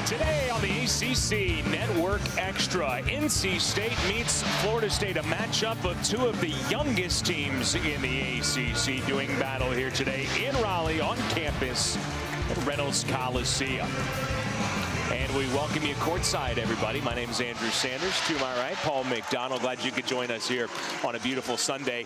Today on the ACC Network Extra, NC State meets Florida State, a matchup of two of the youngest teams in the ACC doing battle here today in Raleigh on campus at Reynolds Coliseum. And we welcome you courtside, everybody. My name is Andrew Sanders. To my right, Paul McDonald. Glad you could join us here on a beautiful Sunday.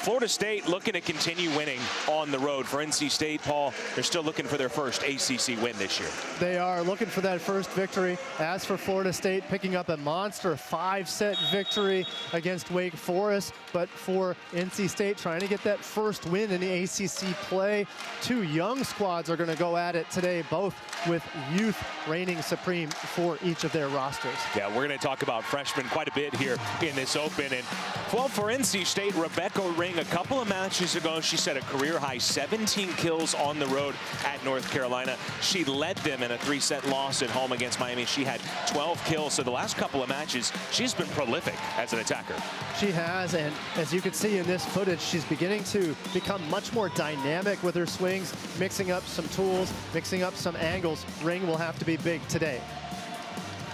Florida State looking to continue winning on the road. For NC State, Paul, they're still looking for their first ACC win this year. They are looking for that first victory. As for Florida State, picking up a monster 5-set victory against Wake Forest. But for NC State, trying to get that first win in the ACC play. Two young squads are going to go at it today, both with youth reigning supreme for each of their rosters. Yeah, we're going to talk about freshmen quite a bit here in this open. And well, for NC State, Rebecca Ring, a couple of matches ago, she set a career-high 17 kills on the road at North Carolina. She led them in a 3-set loss at home against Miami. She had 12 kills. So the last couple of matches, she's been prolific as an attacker. She has, and as you can see in this footage, she's beginning to become much more dynamic with her swings, mixing up some tools, mixing up some angles. Ring will have to be big today.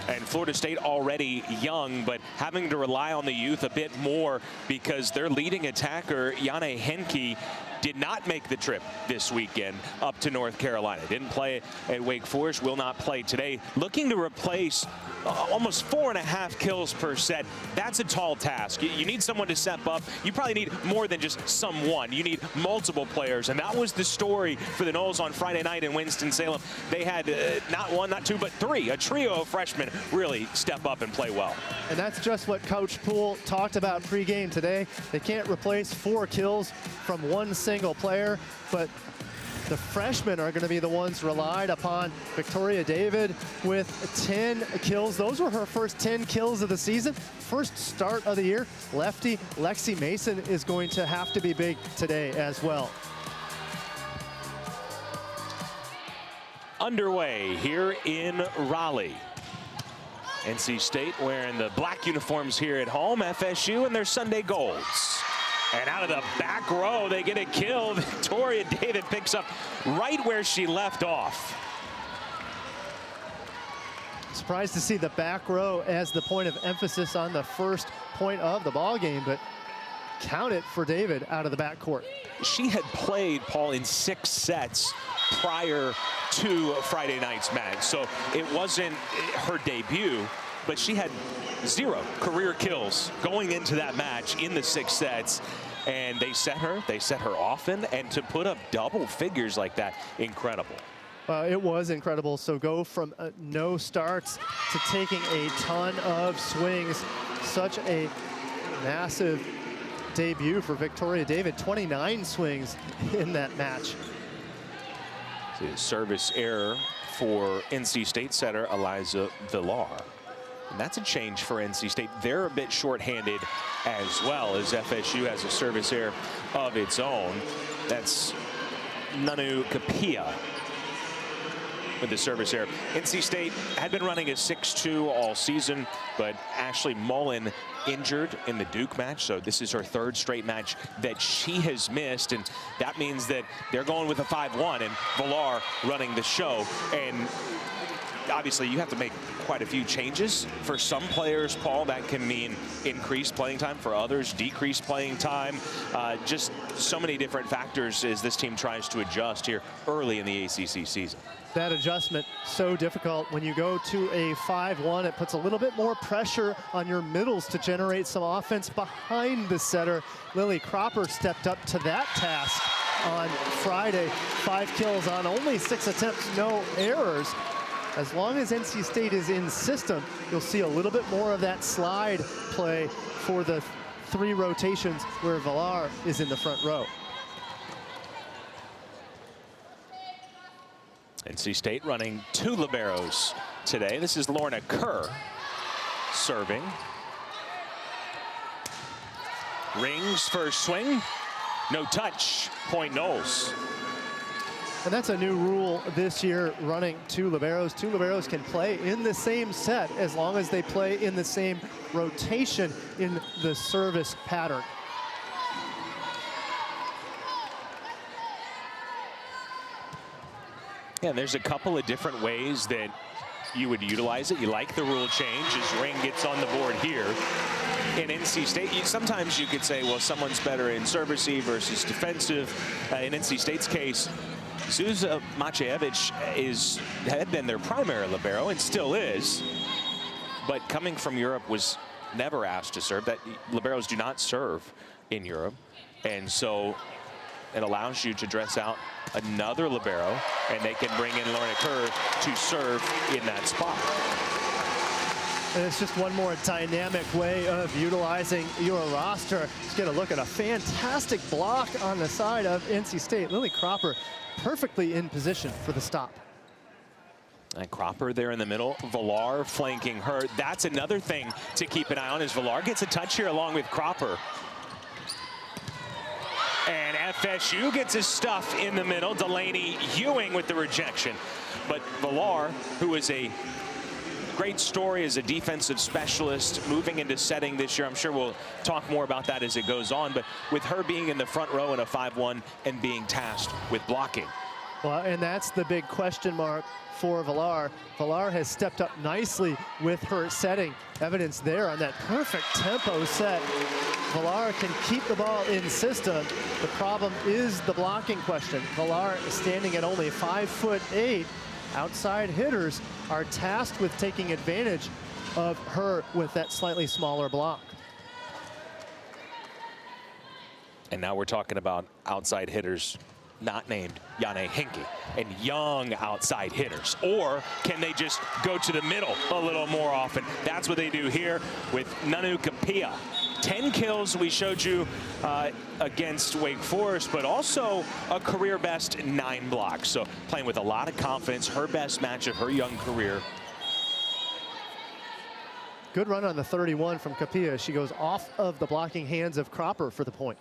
And Florida State already young, but having to rely on the youth a bit more because their leading attacker, Yane Henke, did not make the trip this weekend up to North Carolina. Didn't play at Wake Forest, will not play today. Looking to replace almost 4.5 kills per set. That's a tall task. You need someone to step up. You probably need more than just someone. You need multiple players, and that was the story for the Noles on Friday night in Winston-Salem. They had not one, not two, but three. A trio of freshmen really step up and play well. And that's just what Coach Poole talked about pregame today. They can't replace 4 kills from one single player, but the freshmen are going to be the ones relied upon. Victoria David with 10 kills. Those were her first 10 kills of the season. First start of the year. Lefty Lexi Mason is going to have to be big today as well. Underway here in Raleigh. NC State wearing the black uniforms here at home. FSU in their Sunday golds. And out of the back row, they get a kill. Victoria David picks up right where she left off. Surprised to see the back row as the point of emphasis on the first point of the ball game, but count it for David out of the backcourt. She had played, Paul, in 6 sets prior to Friday night's match, so it wasn't her debut, but she had 0 career kills going into that match in the 6 sets. And they set her often, and to put up double figures like that, incredible. It was incredible. So go from no starts to taking a ton of swings. Such a massive debut for Victoria David. 29 swings in that match. Service error for NC State setter Eliza Villar. And that's a change for NC State. They're a bit shorthanded as well, as FSU has a service error of its own. That's Nanu Kapia with the service error. NC State had been running a 6-2 all season, but Ashley Mullen injured in the Duke match, so this is her 3rd straight match that she has missed, and that means that they're going with a 5-1, and Villar running the show. And obviously, you have to make quite a few changes. For some players, Paul, that can mean increased playing time. For others, decreased playing time. Just so many different factors as this team tries to adjust here early in the ACC season. That adjustment so difficult. When you go to a 5-1, it puts a little bit more pressure on your middles to generate some offense behind the setter. Lily Cropper stepped up to that task on Friday. 5 kills on only 6 attempts, no errors. As long as NC State is in system, you'll see a little bit more of that slide play for the 3 rotations where Villar is in the front row. NC State running 2 liberos today. This is Lorna Kerr serving. Rings first swing, no touch, point Noles. And that's a new rule this year, running 2 liberos. 2 liberos can play in the same set as long as they play in the same rotation in the service pattern. Yeah, there's a couple of different ways that you would utilize it. You like the rule change as Ring gets on the board here. In NC State, sometimes you could say, well, someone's better in servicey versus defensive. In NC State's case, Zuza Maciejewicz had been their primary libero and still is, but coming from Europe was never asked to serve. That liberos do not serve in Europe, and so it allows you to dress out another libero, and they can bring in Lorna Kerr to serve in that spot. And it's just one more dynamic way of utilizing your roster. Let's get a look at a fantastic block on the side of NC State. Lily Cropper perfectly in position for the stop. And Cropper there in the middle, Villar flanking her. That's another thing to keep an eye on, as Villar gets a touch here along with Cropper. And FSU gets his stuff in the middle. Delaney Ewing with the rejection. But Villar, who is a great story as a defensive specialist, moving into setting this year. I'm sure we'll talk more about that as it goes on, but with her being in the front row in a 5-1 and being tasked with blocking. Well, and that's the big question mark for Villar. Villar has stepped up nicely with her setting. Evidence there on that perfect tempo set. Villar can keep the ball in system. The problem is the blocking question. Villar is standing at only 5'8". Outside hitters are tasked with taking advantage of her with that slightly smaller block. And now we're talking about outside hitters not named Yane Hinke and young outside hitters. Or can they just go to the middle a little more often? That's what they do here with Nanu Kapia. 10 kills we showed you against Wake Forest, but also a career best 9 blocks. So playing with a lot of confidence, her best match of her young career. Good run on the 31 from Kapia. She goes off of the blocking hands of Cropper for the point.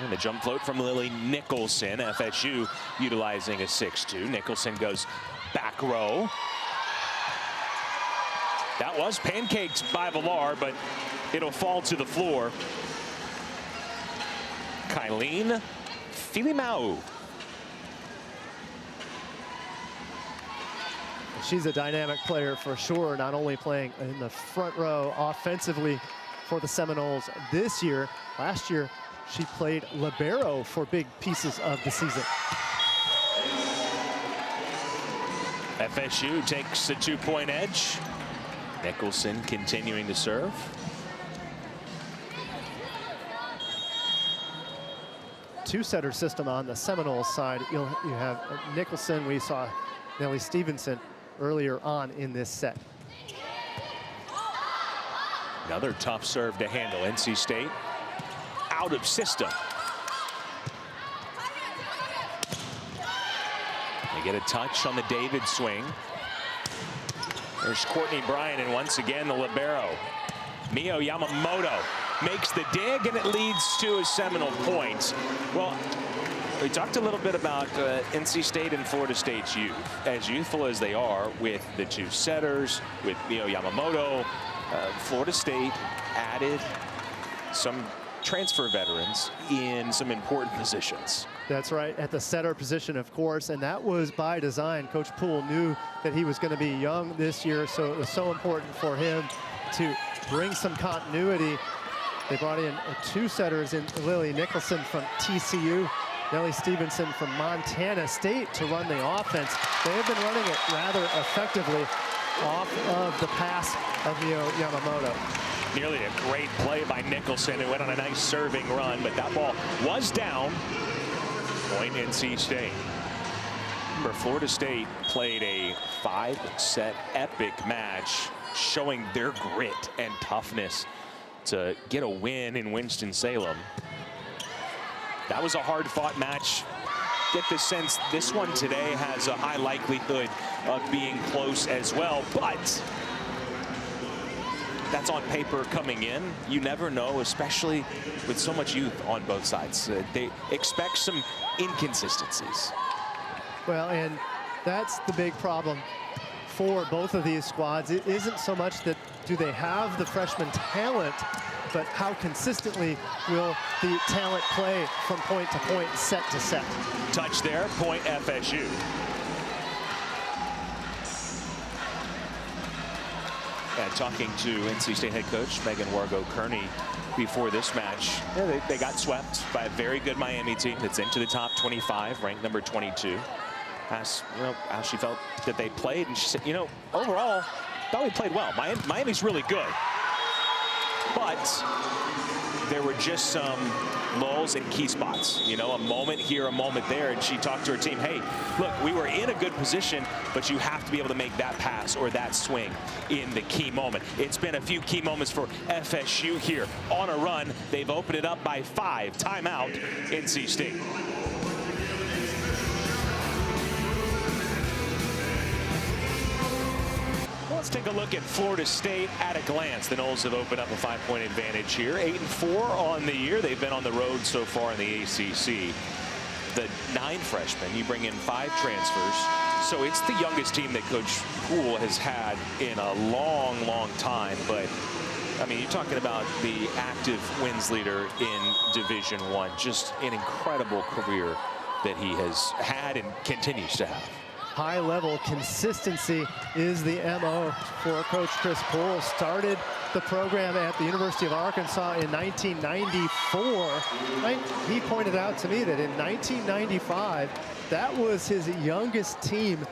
And the jump float from Lily Nicholson. FSU utilizing a 6-2. Nicholson goes back row. That was pancaked by Villar, but it'll fall to the floor. Kylene Filimau. She's a dynamic player for sure, not only playing in the front row offensively for the Seminoles this year. Last year, she played libero for big pieces of the season. FSU takes a 2-point edge. Nicholson continuing to serve. Two-setter system on the Seminoles side. You have Nicholson. We saw Nellie Stevenson earlier on in this set. Another tough serve to handle. NC State out of system. They get a touch on the David swing. There's Courtney Bryan, and once again the libero. Mio Yamamoto makes the dig, and it leads to a Seminole point. Well, we talked a little bit about NC State and Florida State's youth. As youthful as they are with the two setters, with Mio Yamamoto, Florida State added some transfer veterans in some important positions. That's right, at the setter position, of course, and that was by design. Coach Poole knew that he was going to be young this year, so it was so important for him to bring some continuity. They brought in 2 setters in Lily Nicholson from TCU, Nellie Stevenson from Montana State to run the offense. They have been running it rather effectively off of the pass of Mio Yamamoto. Nearly a great play by Nicholson. It went on a nice serving run, but that ball was down. Point NC State. Remember, Florida State played a 5-set epic match showing their grit and toughness to get a win in Winston-Salem. That was a hard-fought match. Get the sense this one today has a high likelihood of being close as well, but that's on paper coming in. You never know, especially with so much youth on both sides. They expect some inconsistencies. Well, and that's the big problem for both of these squads. It isn't so much that do they have the freshman talent, but how consistently will the talent play from point to point, set to set. Touch there, point FSU. And talking to NC State head coach Megan Wargo-Kearney before this match, yeah, they got swept by a very good Miami team that's into the top 25, ranked number 22. Asked, how she felt that they played, and she said, overall, thought we played well. Miami's really good, but there were just some lulls in key spots. A moment here, a moment there, and she talked to her team, hey, look, we were in a good position, but you have to be able to make that pass or that swing in the key moment. It's been a few key moments for FSU here. On a run, they've opened it up by 5. Timeout, NC State. Let's take a look at Florida State at a glance. The Noles have opened up a 5-point advantage here. 8-4 on the year. They've been on the road so far in the ACC. The 9 freshmen, you bring in 5 transfers. So it's the youngest team that Coach Poole has had in a long, long time. But, I mean, you're talking about the active wins leader in Division I. Just an incredible career that he has had and continues to have. High-level consistency is the MO for Coach Chris Poole. Started the program at the University of Arkansas in 1994. He pointed out to me that in 1995, that was his youngest team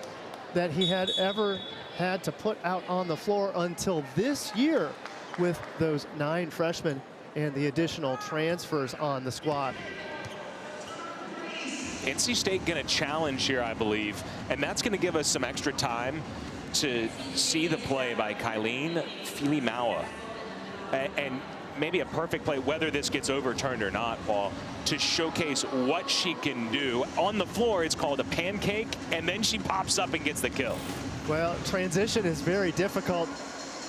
that he had ever had to put out on the floor until this year with those 9 freshmen and the additional transfers on the squad. NC State going to challenge here, I believe, and that's going to give us some extra time to see the play by Kylene Filimawa. And maybe a perfect play, whether this gets overturned or not, Paul, to showcase what she can do. On the floor, it's called a pancake, and then she pops up and gets the kill. Well, transition is very difficult,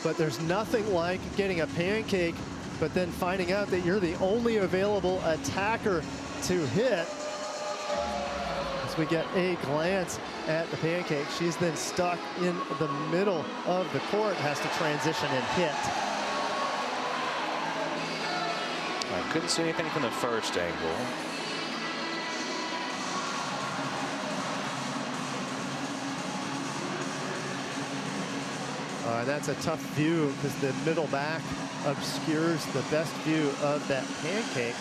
but there's nothing like getting a pancake, but then finding out that you're the only available attacker to hit. We get a glance at the pancake. She's then stuck in the middle of the court, has to transition and hit. I couldn't see anything from the first angle. That's a tough view because the middle back obscures the best view of that pancake.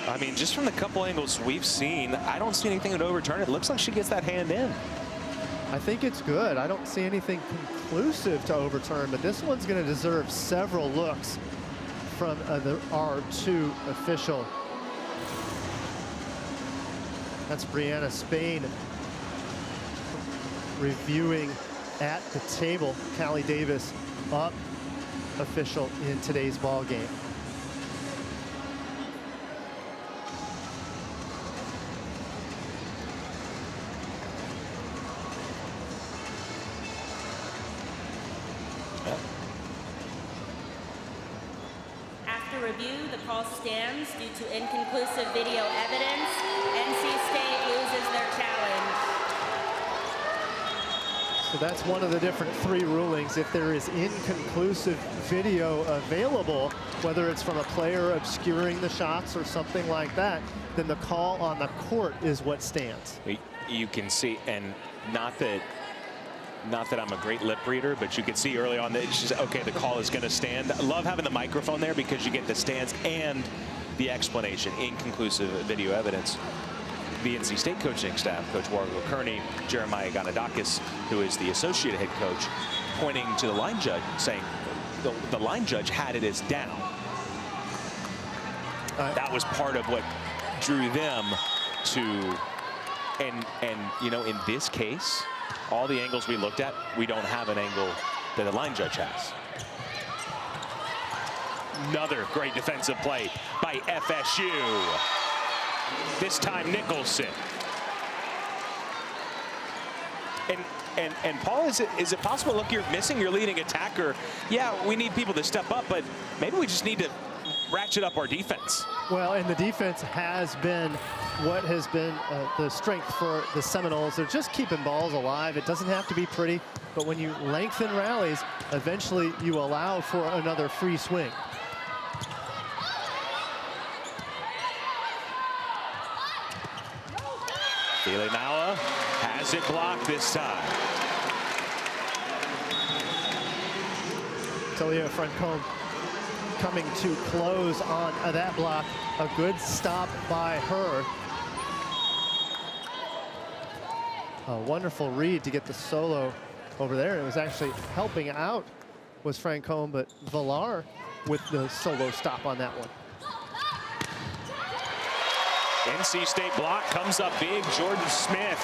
I mean, just from the couple angles we've seen, I don't see anything that would overturn it. It looks like she gets that hand in. I think it's good. I don't see anything conclusive to overturn, but this one's going to deserve several looks from the R2 official. That's Brianna Spain reviewing at the table. Callie Davis up official in today's ball game. Review, the call stands due to inconclusive video evidence. NC State loses their challenge. So that's one of the different 3 rulings. If there is inconclusive video available, whether it's from a player obscuring the shots or something like that, then the call on the court is what stands. You can see, and not that I'm a great lip reader, but you can see early on that it's just, okay, the call is going to stand. I love having the microphone there because you get the stance and the explanation, inconclusive video evidence. The NC State coaching staff, Coach Wargo-Kearney, Jeremiah Ganadakis, who is the associate head coach, pointing to the line judge, saying the line judge had it as down. That was part of what drew them to, and in this case, all the angles we looked at, we don't have an angle that the line judge has. Another great defensive play by FSU. This time Nicholson. And Paul, is it possible? Look, you're missing your leading attacker. Yeah, we need people to step up, but maybe we just need to ratchet up our defense. Well, and the defense has been what has been the strength for the Seminoles. They're just keeping balls alive. It doesn't have to be pretty, but when you lengthen rallies, eventually you allow for another free swing. Maua has it blocked this time. Talia Francombe coming to close on that block. A good stop by her. A wonderful read to get the solo over there. It was actually helping out was Francombe, but Villar with the solo stop on that one. NC State block comes up big. Jordan Smith,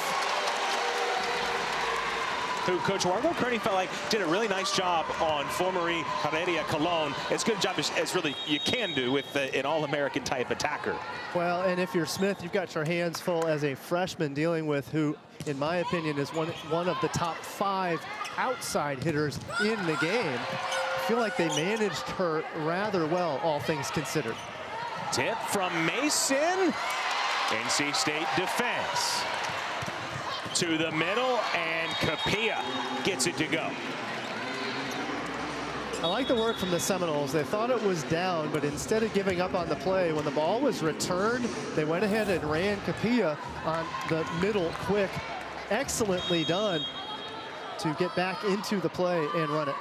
who Coach Wargo Kearney felt like did a really nice job on Formery Heredia Colon. As good a job as really you can do with an All-American type attacker. Well, and if you're Smith, you've got your hands full as a freshman dealing with who, in my opinion, is one of the top 5 outside hitters in the game. I feel like they managed her rather well, all things considered. Tip from Mason. NC State defense. To the middle, and Capilla gets it to go. I like the work from the Seminoles. They thought it was down, but instead of giving up on the play, when the ball was returned, they went ahead and ran Capilla on the middle quick. Excellently done to get back into the play and run it.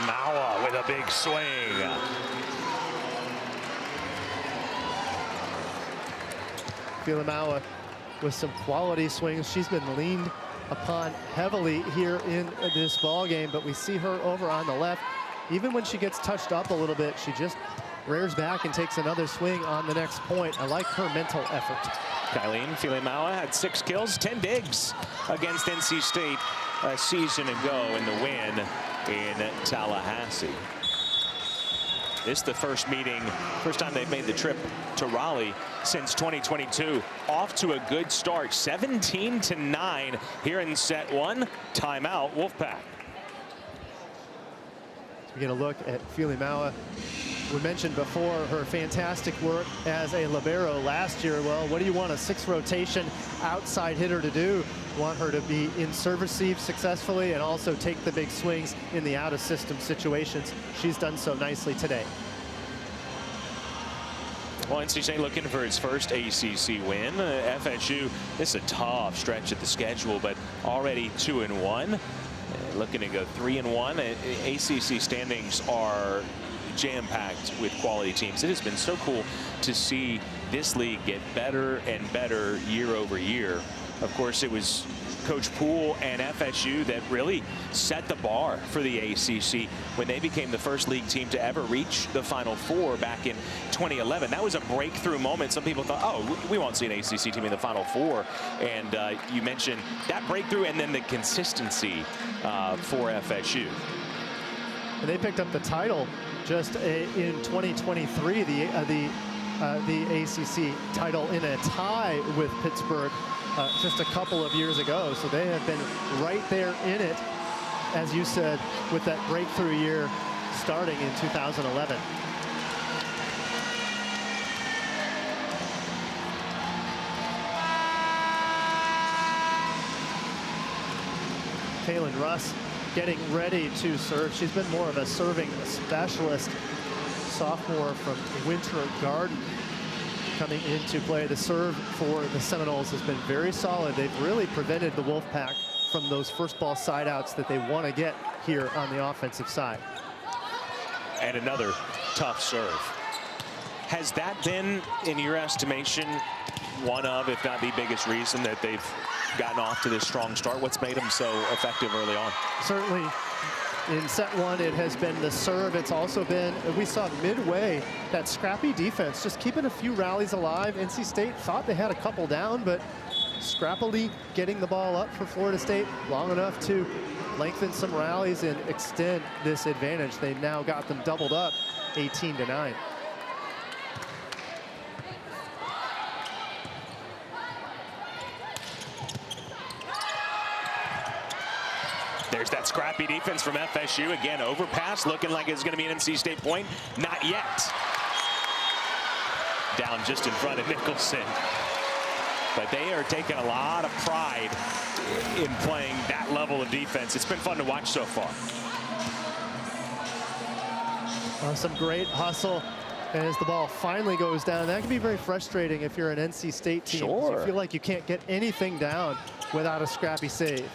Maua with a big swing. Maua with some quality swings. She's been leaned upon heavily here in this ball game, but we see her over on the left. Even when she gets touched up a little bit, she just rears back and takes another swing on the next point. I like her mental effort. Kylene Maua had 6 kills, 10 digs against NC State a season ago in the win in Tallahassee. This is the first time they've made the trip to Raleigh since 2022. Off to a good start, 17-9 here in set 1. Timeout, Wolfpack. We get a look at Maua. We mentioned before her fantastic work as a libero last year. Well, what do you want a 6 rotation outside hitter to do? You want her to be in serve receive successfully and also take the big swings in the out of system situations. She's done so nicely today. Well, NC State looking for its first ACC win. FSU, this is a tough stretch of the schedule, but already 2-1. Looking to go 3-1. ACC standings are jam-packed with quality teams. It has been so cool to see this league get better and better year over year. Of course, it was Coach Poole and FSU that really set the bar for the ACC when they became the first league team to ever reach the Final Four back in 2011. That was a breakthrough moment. Some people thought, oh, we won't see an ACC team in the Final Four. And you mentioned that breakthrough and then the consistency for FSU. And they picked up the title just in 2023, the ACC title in a tie with Pittsburgh just a couple of years ago. So they have been right there in it, as you said, with that breakthrough year starting in 2011. Kaylin Russ getting ready to serve. She's been more of a serving specialist. Sophomore from Winter Garden coming into play. The serve for the Seminoles has been very solid. They've really prevented the Wolfpack from those first ball side outs that they want to get here on the offensive side. And another tough serve. Has that been, in your estimation, one of, if not the biggest reason that they've gotten off to this strong start? What's made them so effective early on? Certainly in set 1, it has been the serve. It's also been, we saw midway, that scrappy defense, just keeping a few rallies alive. NC State thought they had a couple down, but scrappily getting the ball up for Florida State long enough to lengthen some rallies and extend this advantage. They now got them doubled up, 18-9. There's that scrappy defense from FSU. Again, overpass, looking like it's going to be an NC State point. Not yet. Down just in front of Nicholson. But they are taking a lot of pride in playing that level of defense. It's been fun to watch so far. Some great hustle as the ball finally goes down. That can be very frustrating if you're an NC State team. Sure. You feel like you can't get anything down without a scrappy save.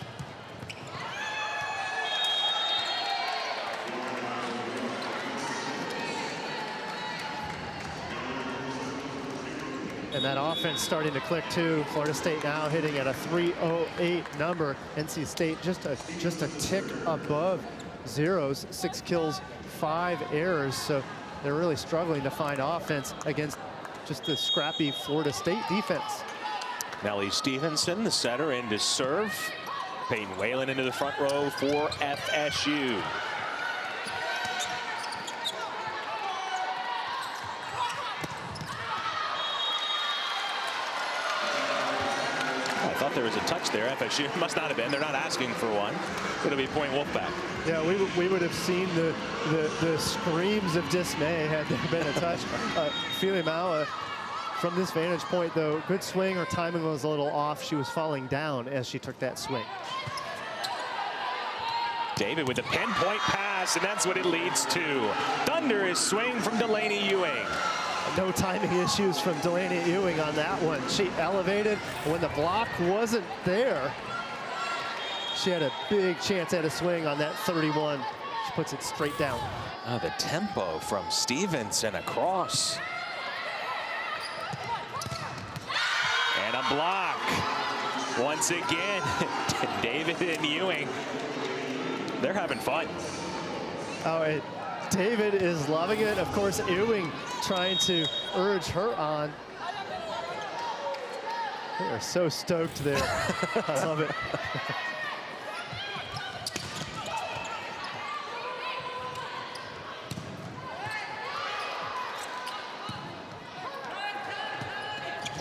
And that offense starting to click too. Florida State now hitting at a 308 number. NC State just a tick above zeros. 6 kills, 5 errors. So they're really struggling to find offense against just the scrappy Florida State defense. Nellie Stevenson, the setter, in to serve. Peyton Whalen into the front row for FSU. I thought there was a touch there. FSU must not have been. They're not asking for one. It'll be point Wolfpack. Yeah, we would have seen the screams of dismay had there been a touch. Fili Maua, from this vantage point, though, good swing. Her timing was a little off. She was falling down as she took that swing. David with a pinpoint pass, and that's what it leads to. Thunderous swing from Delaney Ewing. No timing issues from Delaney Ewing on that one. She elevated when the block wasn't there. She had a big chance at a swing on that 31. She puts it straight down. Oh, the tempo from Stevenson across. And a block. Once again, David and Ewing, they're having fun. Oh, David is loving it. Of course, Ewing trying to urge her on. They are so stoked there. I love it.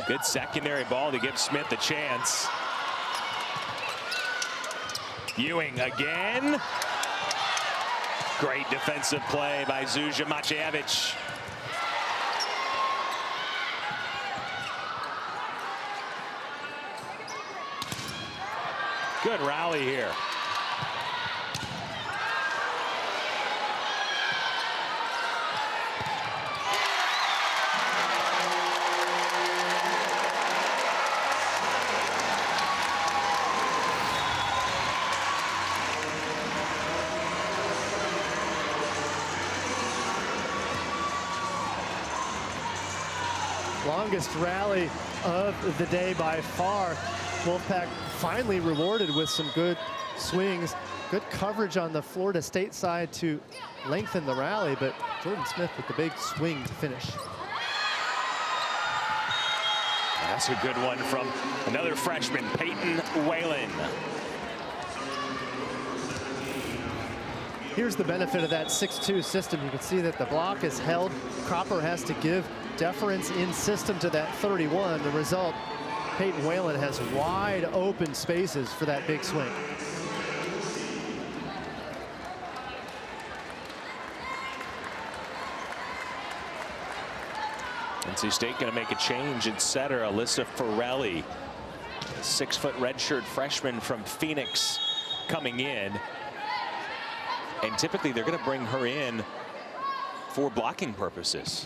Good secondary ball to give Smith a chance. Ewing again. Great defensive play by Zuzia Maciejewicz. Good rally here. Longest rally of the day by far. Wolfpack finally rewarded with some good swings. Good coverage on the Florida State side to lengthen the rally, but Jordan Smith with the big swing to finish. That's a good one from another freshman, Peyton Whalen. Here's the benefit of that 6-2 system. You can see that the block is held. Cropper has to give deference in system to that 31. The result, Peyton Whalen has wide open spaces for that big swing. NC State going to make a change at setter. Alyssa Forelli, a 6-foot redshirt freshman from Phoenix, coming in. And typically they're going to bring her in for blocking purposes.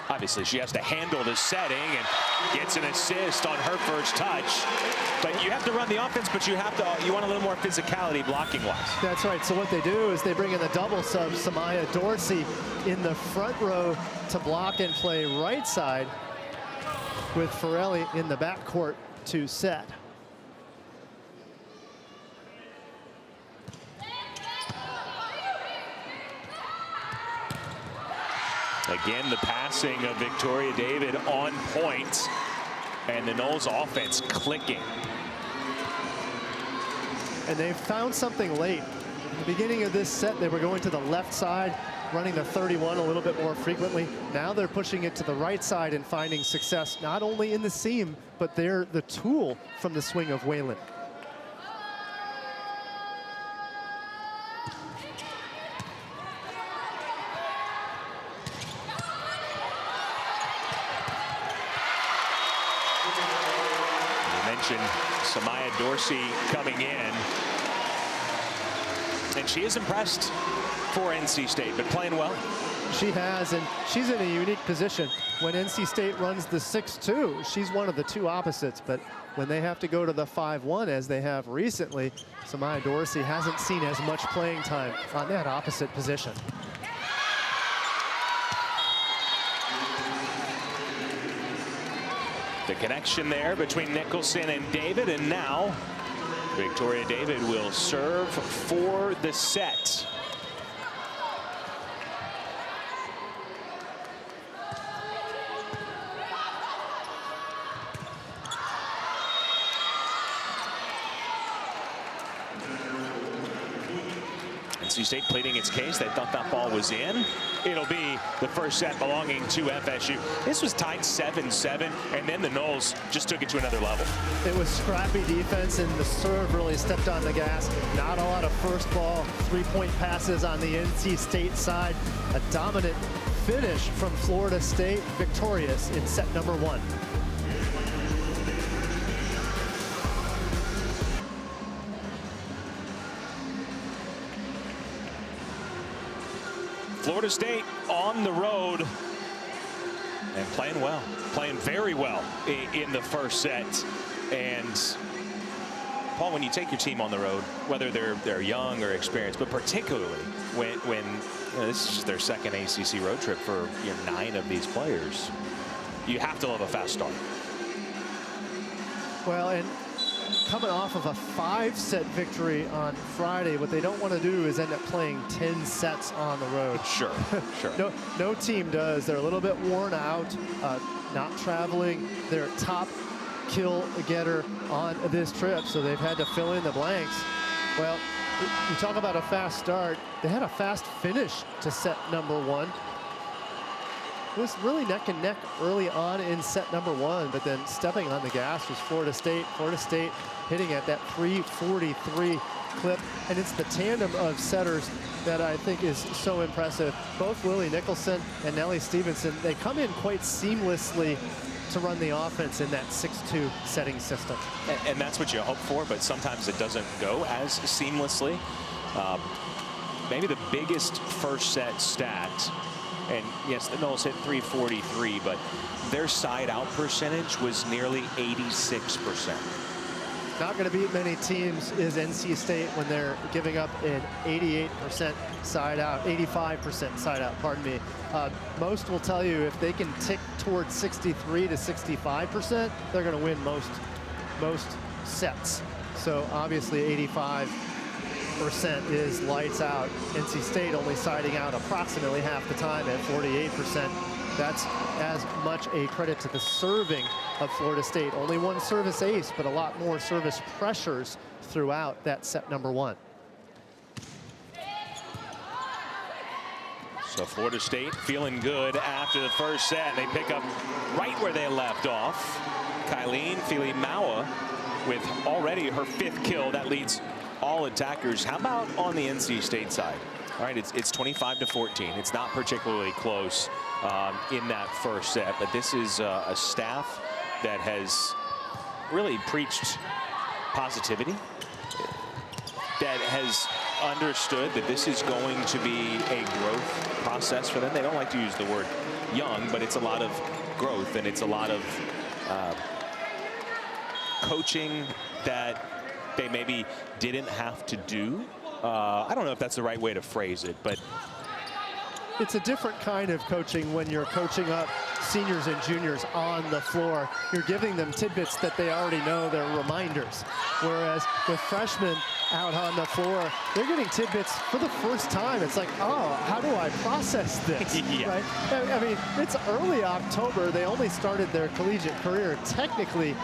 Obviously, she has to handle the setting and gets an assist on her first touch. But you have to run the offense, but you want a little more physicality blocking-wise. That's right. So what they do is they bring in the double sub, Samaya Dorsey, in the front row to block and play right side, with Forelli in the backcourt to set. Again, the passing of Victoria David on point, and the Noles offense clicking. and they found something late. In the beginning of this set, they were going to the left side, running the 31 a little bit more frequently. Now they're pushing it to the right side and finding success, not only in the seam, but they're the tool from the swing of Whalen. Samaya Dorsey coming in, and she is impressed for NC State, but playing well. She has, and she's in a unique position. When NC State runs the 6-2, she's one of the two opposites, but when they have to go to the 5-1, as they have recently, Samaya Dorsey hasn't seen as much playing time on that opposite position. The connection there between Nicholson and David, and now Victoria David will serve for the set. NC State pleading its case. They thought that ball was in. It'll be the first set belonging to FSU. This was tied 7-7, and then the Noles just took it to another level. It was scrappy defense, and the serve really stepped on the gas. Not a lot of first ball, three-point passes on the NC State side. A dominant finish from Florida State, victorious in set number 1. Florida State on the road and playing well, playing very well in the first set. And Paul, when you take your team on the road, whether they're young or experienced, but particularly when you know, this is just their second ACC road trip for 9 of these players, you have to love a fast start. Well, and coming off of a 5-set victory on Friday, what they don't want to do is end up playing 10 sets on the road. Sure, sure. No team does. They're a little bit worn out, not traveling. They're top kill getter on this trip, so they've had to fill in the blanks. Well, you talk about a fast start. They had a fast finish to set number 1. It was really neck and neck early on in set number 1, but then stepping on the gas was Florida State. Florida State hitting at that 343 clip, and it's the tandem of setters that I think is so impressive. Both Lily Nicholson and Nellie Stevenson, they come in quite seamlessly to run the offense in that 6-2 setting system. And that's what you hope for, but sometimes it doesn't go as seamlessly. Maybe the biggest first set stat, and yes, the Noles hit 343, but their side out percentage was nearly 86%. Not going to beat many teams is NC State when they're giving up an 88% side out, 85% side out, pardon me. Most will tell you if they can tick towards 63 to 65%, they're going to win most sets. So obviously 85% is lights out. NC State only siding out approximately half the time at 48%. That's as much a credit to the serving of Florida State. Only one service ace, but a lot more service pressures throughout that set number 1. So Florida State feeling good after the first set. They pick up right where they left off. Kylene Fili-Maua with already her 5th kill. That leads all attackers. How about on the NC State side? All right, it's 25-14. It's not particularly close in that first set, but this is a staff that has really preached positivity, that has understood that this is going to be a growth process for them. They don't like to use the word young, but it's a lot of growth, and it's a lot of coaching that they maybe didn't have to do. I don't know if that's the right way to phrase it, but it's a different kind of coaching when you're coaching up seniors and juniors on the floor. You're giving them tidbits that they already know, they're reminders. Whereas with freshmen out on the floor, they're getting tidbits for the first time. It's like, oh, how do I process this? Yeah. Right? I mean, it's early October. They only started their collegiate career technically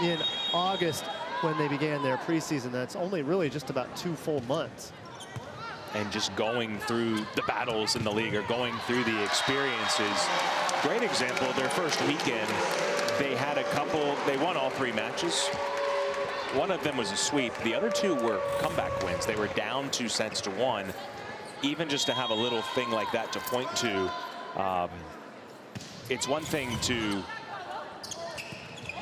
in August when they began their preseason. That's only really just about 2 full months. And just going through the battles in the league or going through the experiences. Great example, their first weekend, they had a couple, they won all 3 matches. One of them was a sweep. The other 2 were comeback wins. They were down 2 sets to 1. Even just to have a little thing like that to point to, it's one thing to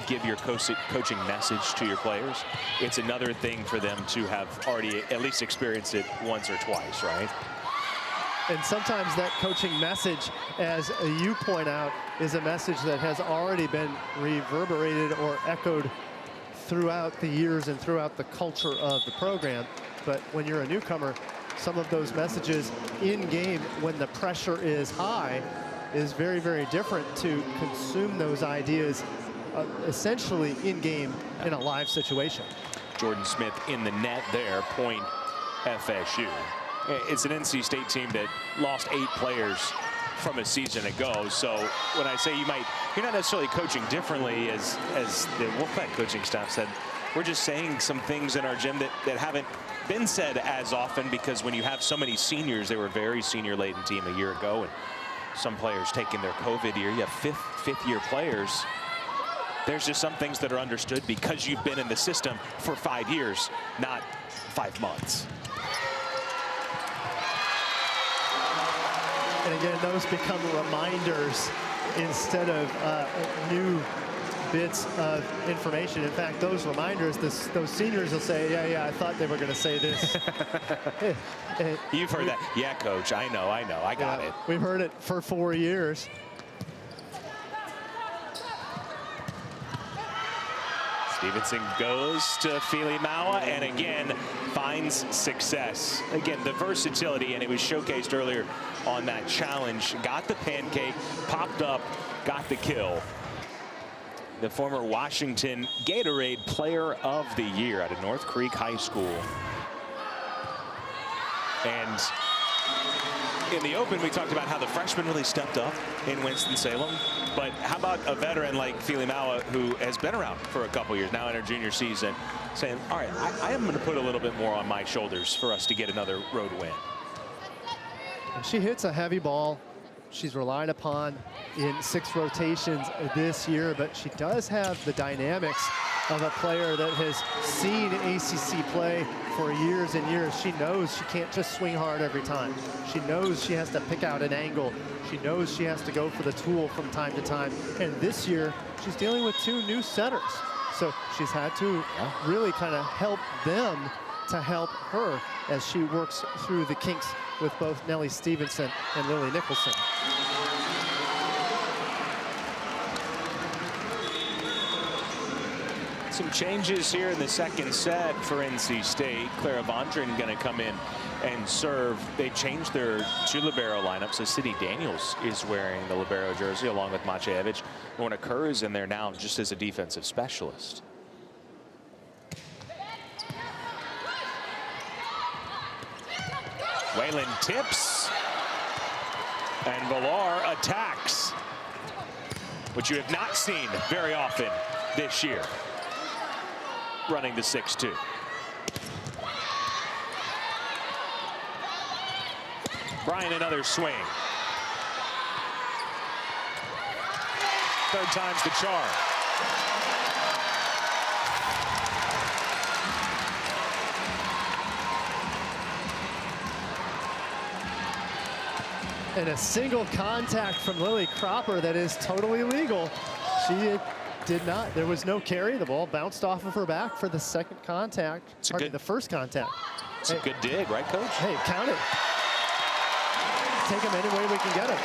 give your coaching message to your players. It's another thing for them to have already at least experienced it once or twice, right? And sometimes that coaching message, as you point out, is a message that has already been reverberated or echoed throughout the years and throughout the culture of the program. But when you're a newcomer, some of those messages in game when the pressure is high is very, very different to consume those ideas essentially in game in a live situation. Jordan Smith in the net there, point FSU. It's an NC State team that lost 8 players from a season ago. So when I say you're not necessarily coaching differently, as the Wolfpack coaching staff said, we're just saying some things in our gym that haven't been said as often, because when you have so many seniors, they were a very senior laden team a year ago, and some players taking their COVID year. You have fifth year players. There's just some things that are understood because you've been in the system for 5 years, not 5 months. And again, those become reminders instead of new bits of information. In fact, those reminders, those seniors will say, yeah, I thought they were going to say this. You've heard that. Yeah, coach, I know, I got it. We've heard it for 4 years. Stevenson goes to Fili Maua and again finds success. Again, the versatility, and it was showcased earlier on that challenge. Got the pancake, popped up, got the kill. The former Washington Gatorade Player of the Year out of North Creek High School. And in the Open, we talked about how the freshmen really stepped up in Winston-Salem. But how about a veteran like Fili Maua, who has been around for a couple years now in her junior season, saying, all right, I am going to put a little bit more on my shoulders for us to get another road win. And she hits a heavy ball. She's relied upon in 6 rotations this year, but she does have the dynamics of a player that has seen ACC play for years and years. She knows she can't just swing hard every time. She knows she has to pick out an angle. She knows she has to go for the tool from time to time. And this year, she's dealing with 2 new setters. So she's had to really kind of help them to help her as she works through the kinks with both Nellie Stevenson and Lily Nicholson. Some changes here in the second set for NC State. Clara Vondren going to come in and serve. They changed their 2 libero lineup, so Sydney Daniels is wearing the libero jersey along with Maciejewicz. Lorna Kerr is in there now just as a defensive specialist. Whalen tips, and Villar attacks, which you have not seen very often this year, running the 6-2. Bryan, another swing. Third time's the charm. And a single contact from Lily Cropper that is totally legal. She did not. There was no carry. The ball bounced off of her back for the second contact. The first contact. It's a good dig, right, Coach? Hey, count it. Take him any way we can get him.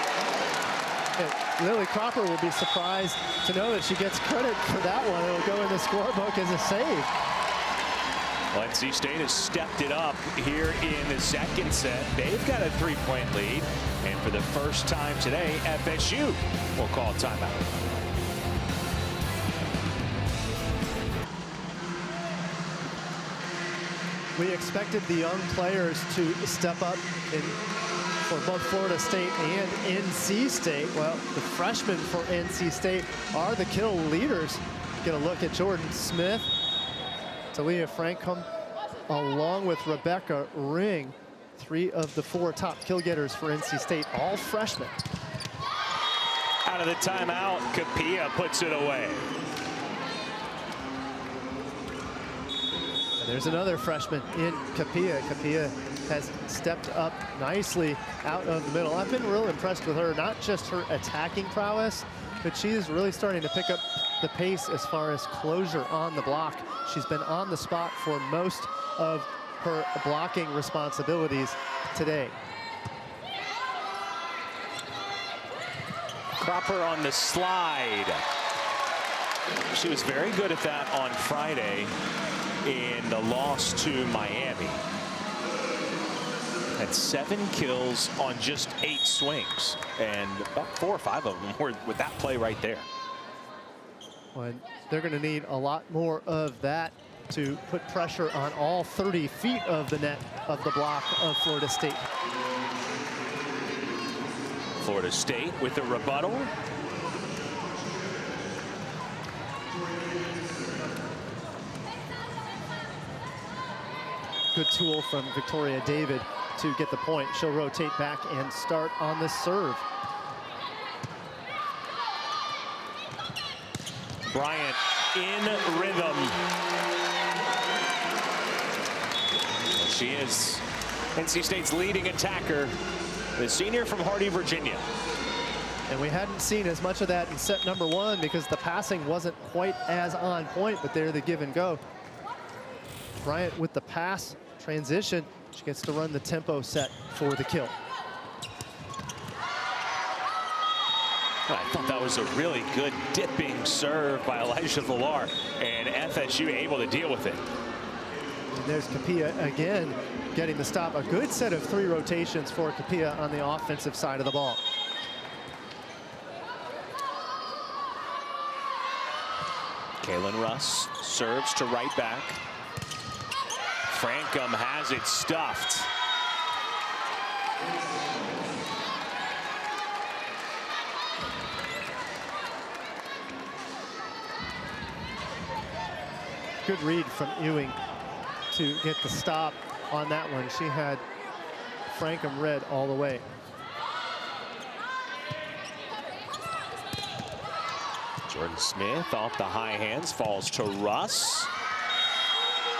And Lily Cropper will be surprised to know that she gets credit for that one. It'll go in the scorebook as a save. Well, NC State has stepped it up here in the second set. They've got a 3-point lead. And for the first time today, FSU will call timeout. We expected the young players to step up for both Florida State and NC State. Well, the freshmen for NC State are the kill leaders. Get a look at Jordan Smith. Talia Frankham, along with Rebecca Ring, 3 of the 4 top kill getters for NC State, all freshmen. Out of the timeout, Capilla puts it away. And there's another freshman in Capilla. Capilla has stepped up nicely out of the middle. I've been real impressed with her, not just her attacking prowess, but she is really starting to pick up the pace as far as closure on the block. She's been on the spot for most of her blocking responsibilities today. Cropper on the slide. She was very good at that on Friday in the loss to Miami. Had 7 kills on just 8 swings, and about 4 or 5 of them were with that play right there. Well, they're going to need a lot more of that to put pressure on all 30 feet of the net of the block of Florida State. Florida State with a rebuttal. Good tool from Victoria David to get the point. She'll rotate back and start on the serve. Bryant in rhythm. She is NC State's leading attacker, the senior from Hardy, Virginia. And we hadn't seen as much of that in set number 1 because the passing wasn't quite as on point, but there the give and go. Bryant with the pass transition. She gets to run the tempo set for the kill. I thought that was a really good dipping serve by Elijah Villar, and FSU able to deal with it. And there's Capilla again getting the stop. A good set of 3 rotations for Capilla on the offensive side of the ball. Kaylin Russ serves to right back. Frankham has it stuffed. Good read from Ewing to get the stop on that one. She had Frankham read all the way. Jordan Smith off the high hands, falls to Russ.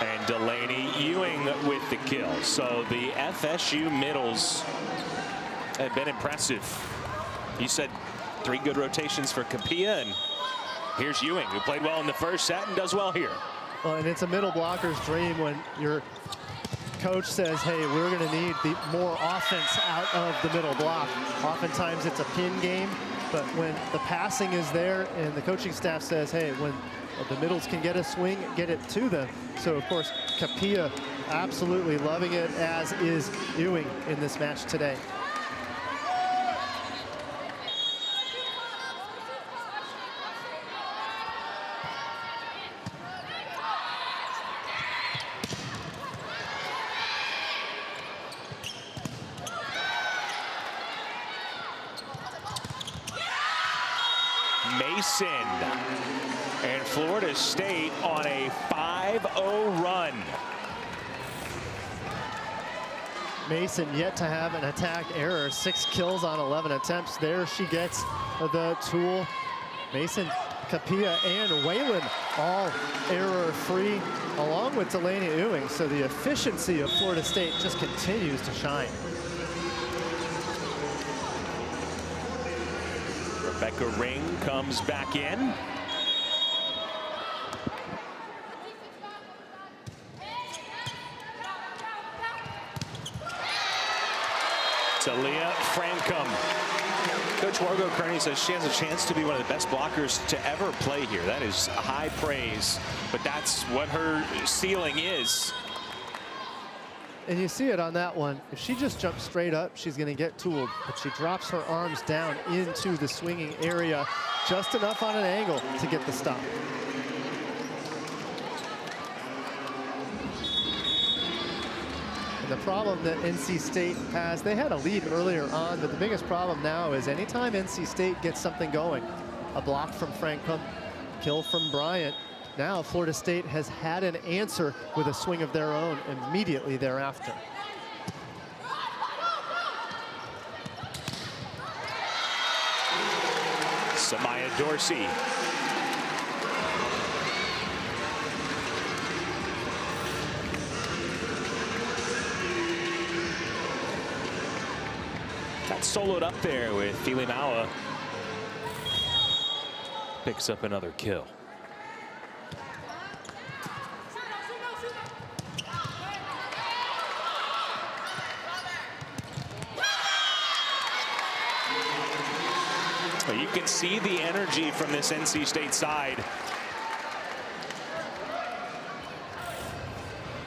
And Delaney Ewing with the kill. So the FSU middles have been impressive. You said 3 good rotations for Capilla, and here's Ewing, who played well in the first set and does well here. Well, and it's a middle blocker's dream when your coach says, hey, we're going to need more offense out of the middle block. Oftentimes it's a pin game, but when the passing is there and the coaching staff says, hey, when the middles can get a swing, get it to them. So, of course, Capilla absolutely loving it, as is Ewing in this match today. Mason and Florida State on a 5-0 run. Mason yet to have an attack error. 6 kills on 11 attempts. There she gets the tool. Mason, Capilla, and Whalen all error-free, along with Delaney Ewing. So the efficiency of Florida State just continues to shine. Rebecca Ring comes back in. Talia Frankham. Coach Wargo Kearney says she has a chance to be one of the best blockers to ever play here. That is high praise, but that's what her ceiling is. And you see it on that one. If she just jumps straight up, she's going to get tooled. But she drops her arms down into the swinging area just enough on an angle to get the stop. And the problem that NC State has, they had a lead earlier on, but the biggest problem now is anytime NC State gets something going, a block from Frankham, kill from Bryant, Now Florida State has had an answer with a swing of their own immediately thereafter. Samaya Dorsey. Got soloed up there with Filimawa. Picks up another kill. You can see the energy from this NC State side.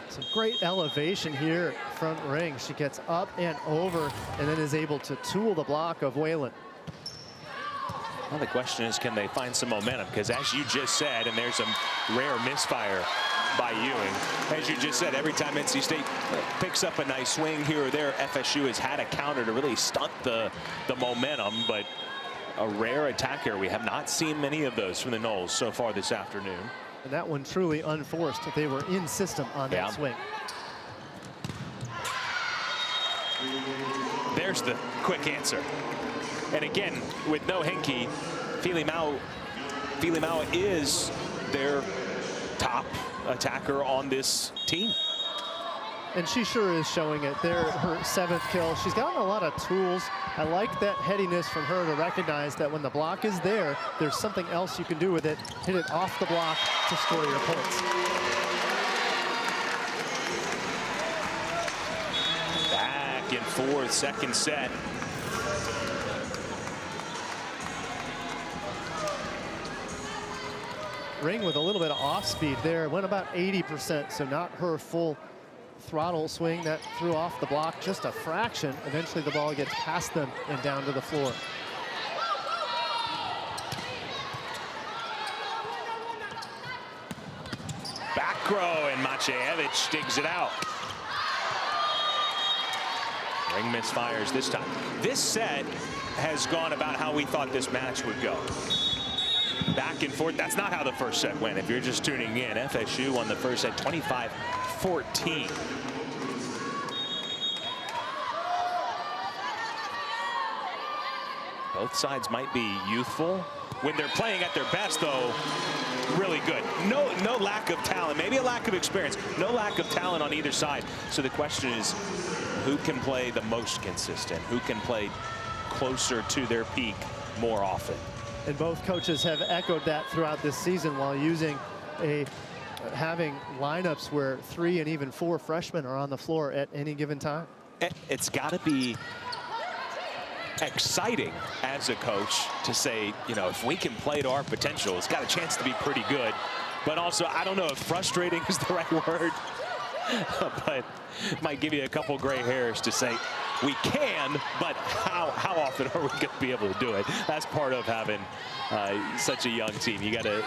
Some great elevation here front ring. She gets up and over and then is able to tool the block of Whalen. Well, the question is, can they find some momentum? Because as you just said, and there's some rare misfire by Ewing. As you just said, every time NC State picks up a nice swing here or there, FSU has had a counter to really stunt the momentum, but a rare attacker. We have not seen many of those from the Noles so far this afternoon. And that one truly unforced. They were in system on that swing. There's the quick answer. And again, with no Henke, Filimawa is their top attacker on this team. And she sure is showing it. There, her 7th kill. She's gotten a lot of tools. I like that headiness from her to recognize that when the block is there, there's something else you can do with it. Hit it off the block to score your points. Back and forth, second set. Ring with a little bit of off speed there. Went about 80%, so not her full throttle swing. That threw off the block just a fraction. Eventually the ball gets past them and down to the floor. Back row, and Maciejewicz digs it out. Ring misfires this time. This set has gone about how we thought this match would go. Back and forth. That's not how the first set went. If you're just tuning in, FSU won the first set 25-14. Both sides might be youthful. When they're playing at their best, though, really good. No lack of talent, maybe a lack of experience. No lack of talent on either side. So the question is, who can play the most consistent? Who can play closer to their peak more often? And both coaches have echoed that throughout this season while having lineups where 3 and even 4 freshmen are on the floor at any given time. It's got to be exciting as a coach to say, you know, if we can play to our potential, it's got a chance to be pretty good. But also, I don't know if frustrating is the right word, but it might give you a couple gray hairs to say, we can, but how often are we going to be able to do it? That's part of having such a young team. You got to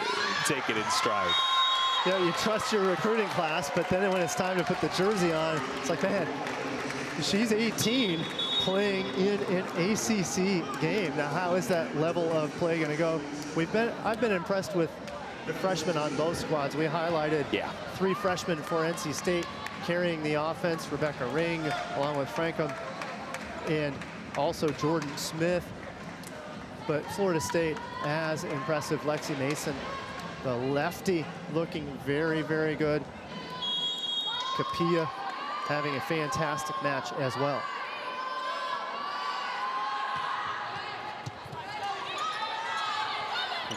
take it in stride. Yeah, you trust your recruiting class, but then when it's time to put the jersey on, it's like, man, she's 18 playing in an ACC game. Now, how is that level of play going to go? I've been impressed with the freshmen on both squads. We highlighted 3 freshmen for NC State carrying the offense. Rebecca Ring, along with Frankham, and also Jordan Smith. But Florida State as impressive. Lexi Mason, the lefty, looking very, very good. Kapia having a fantastic match as well.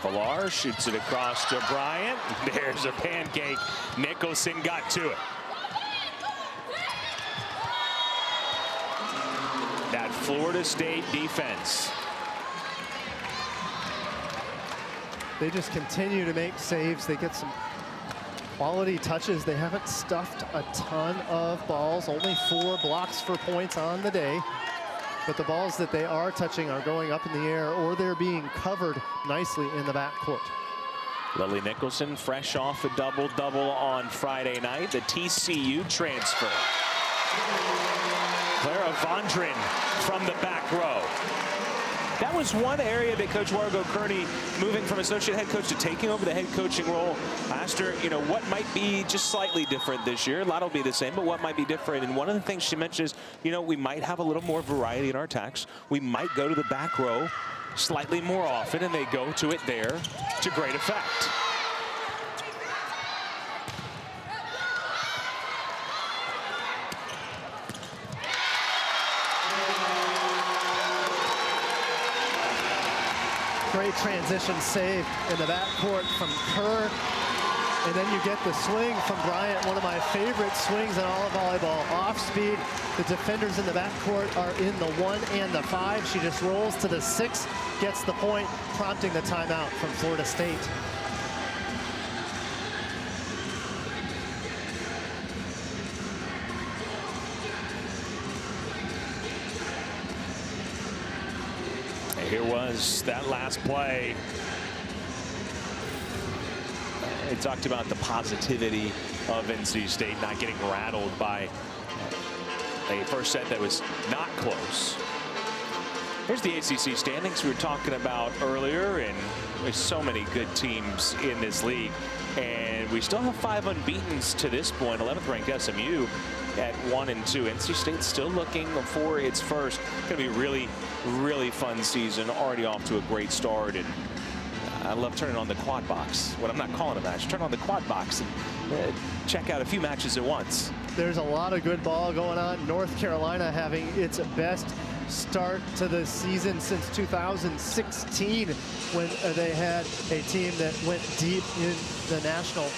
Villar shoots it across to Bryant. There's a pancake. Nicholson got to it. That Florida State defense. They just continue to make saves. They get some quality touches. They haven't stuffed a ton of balls. Only 4 blocks for points on the day. But the balls that they are touching are going up in the air, or they're being covered nicely in the backcourt. Lily Nicholson, fresh off a double-double on Friday night. The TCU transfer. Clara Vondren from the back row. that was one area that Coach Wargo Kearney, moving from associate head coach to taking over the head coaching role, asked her, you know, what might be just slightly different this year. A lot will be the same, but what might be different? And one of the things she mentioned is, you know, we might have a little more variety in our attacks. We might go to the back row slightly more often, and they go to it there to great effect. Great transition save in the backcourt from Kerr. And then you get the swing from Bryant, one of my favorite swings in all of volleyball. Off speed, the defenders in the backcourt are in the 1 and the 5. She just rolls to the 6, gets the point, prompting the timeout from Florida State. Here was that last play. They talked about the positivity of NC State not getting rattled by a first set that was not close. Here's the ACC standings we were talking about earlier, and there's so many good teams in this league. And we still have 5 unbeatens to this point. 11th ranked SMU at 1 and 2. NC State still looking for its first. Going to be really, really fun season. Already off to a great start. And I love turning on the quad box. When I'm not calling a match, turn on the quad box and check out a few matches at once. There's a lot of good ball going on. North Carolina having its best start to the season since 2016, when they had a team that went deep in the national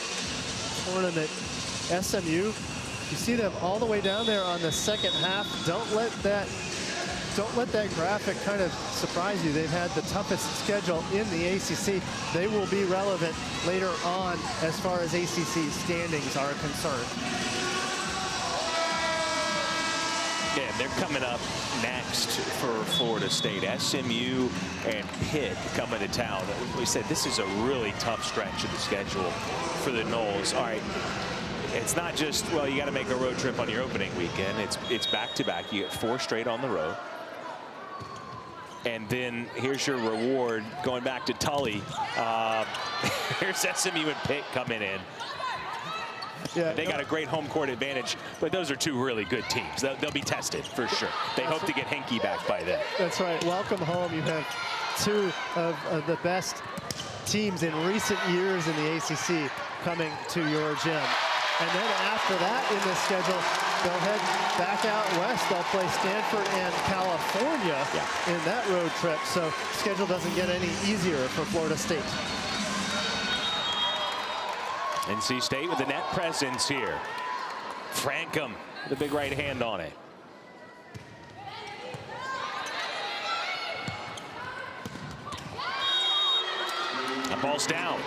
tournament. SMU, you see them all the way down there on the second half. Don't let that graphic kind of surprise you. They've had the toughest schedule in the ACC. They will be relevant later on as far as ACC standings are concerned. Yeah, they're coming up next for Florida State. SMU and Pitt coming to town. We said this is a really tough stretch of the schedule for the Noles. All right, it's not just, well, you got to make a road trip on your opening weekend. It's back-to-back. You get 4 straight on the road. And then here's your reward going back to Tully. Here's SMU and Pitt coming in. Yeah, they got a great home court advantage, but those are 2 really good teams. They'll be tested for sure. They hope to get Henke back by then. That's right. Welcome home. You have 2 of the best teams in recent years in the ACC coming to your gym. And then after that in the schedule, they'll head back out west. They'll play Stanford and California in that road trip. So schedule doesn't get any easier for Florida State. NC State with the net presence here. Frankham with a big right hand on it. The ball's down.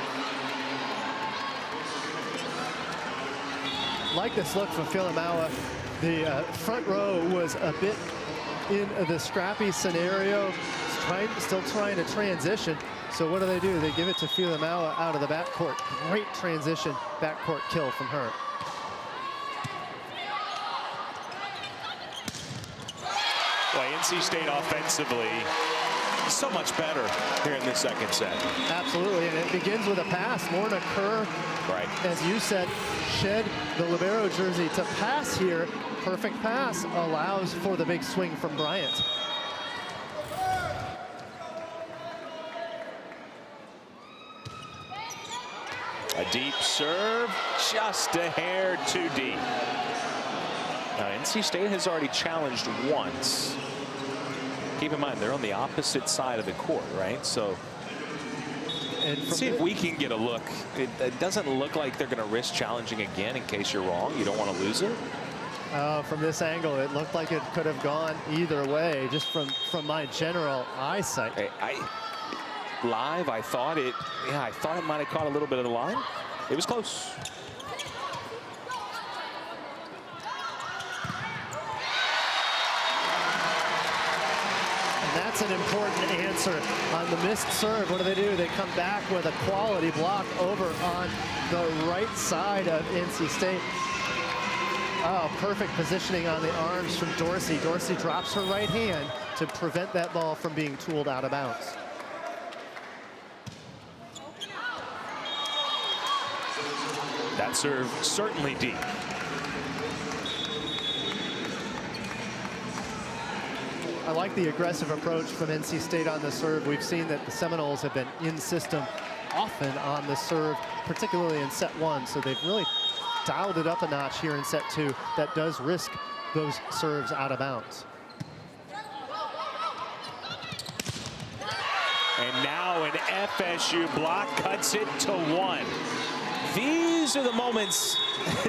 Like this look from Philamawa. The front row was a bit in the scrappy scenario, still trying to transition. So what do? They give it to Philamawa out of the backcourt. Great transition backcourt kill from her. Boy, NC State offensively so much better here in the second set. Absolutely, and it begins with a pass. Lorna Kerr, right, as you said, shed the libero jersey to pass here. Perfect pass allows for the big swing from Bryant. A deep serve, just a hair too deep. Now, NC State has already challenged once. Keep in mind, they're on the opposite side of the court, right? So let's see if we can get a look. It doesn't look like they're going to risk challenging again in case you're wrong. You don't want to lose it. From this angle, it looked like it could have gone either way, just from my general eyesight. Live, I thought it might have caught a little bit of the line. It was close. And that's an important answer on the missed serve. What do? They come back with a quality block over on the right side of NC State. Oh, perfect positioning on the arms from Dorsey. Dorsey drops her right hand to prevent that ball from being tooled out of bounds. That serve certainly deep. I like the aggressive approach from NC State on the serve. We've seen that the Seminoles have been in system often on the serve, particularly in set one. So they've really dialed it up a notch here in set two. That does risk those serves out of bounds. And now an FSU block cuts it to 1. These are the moments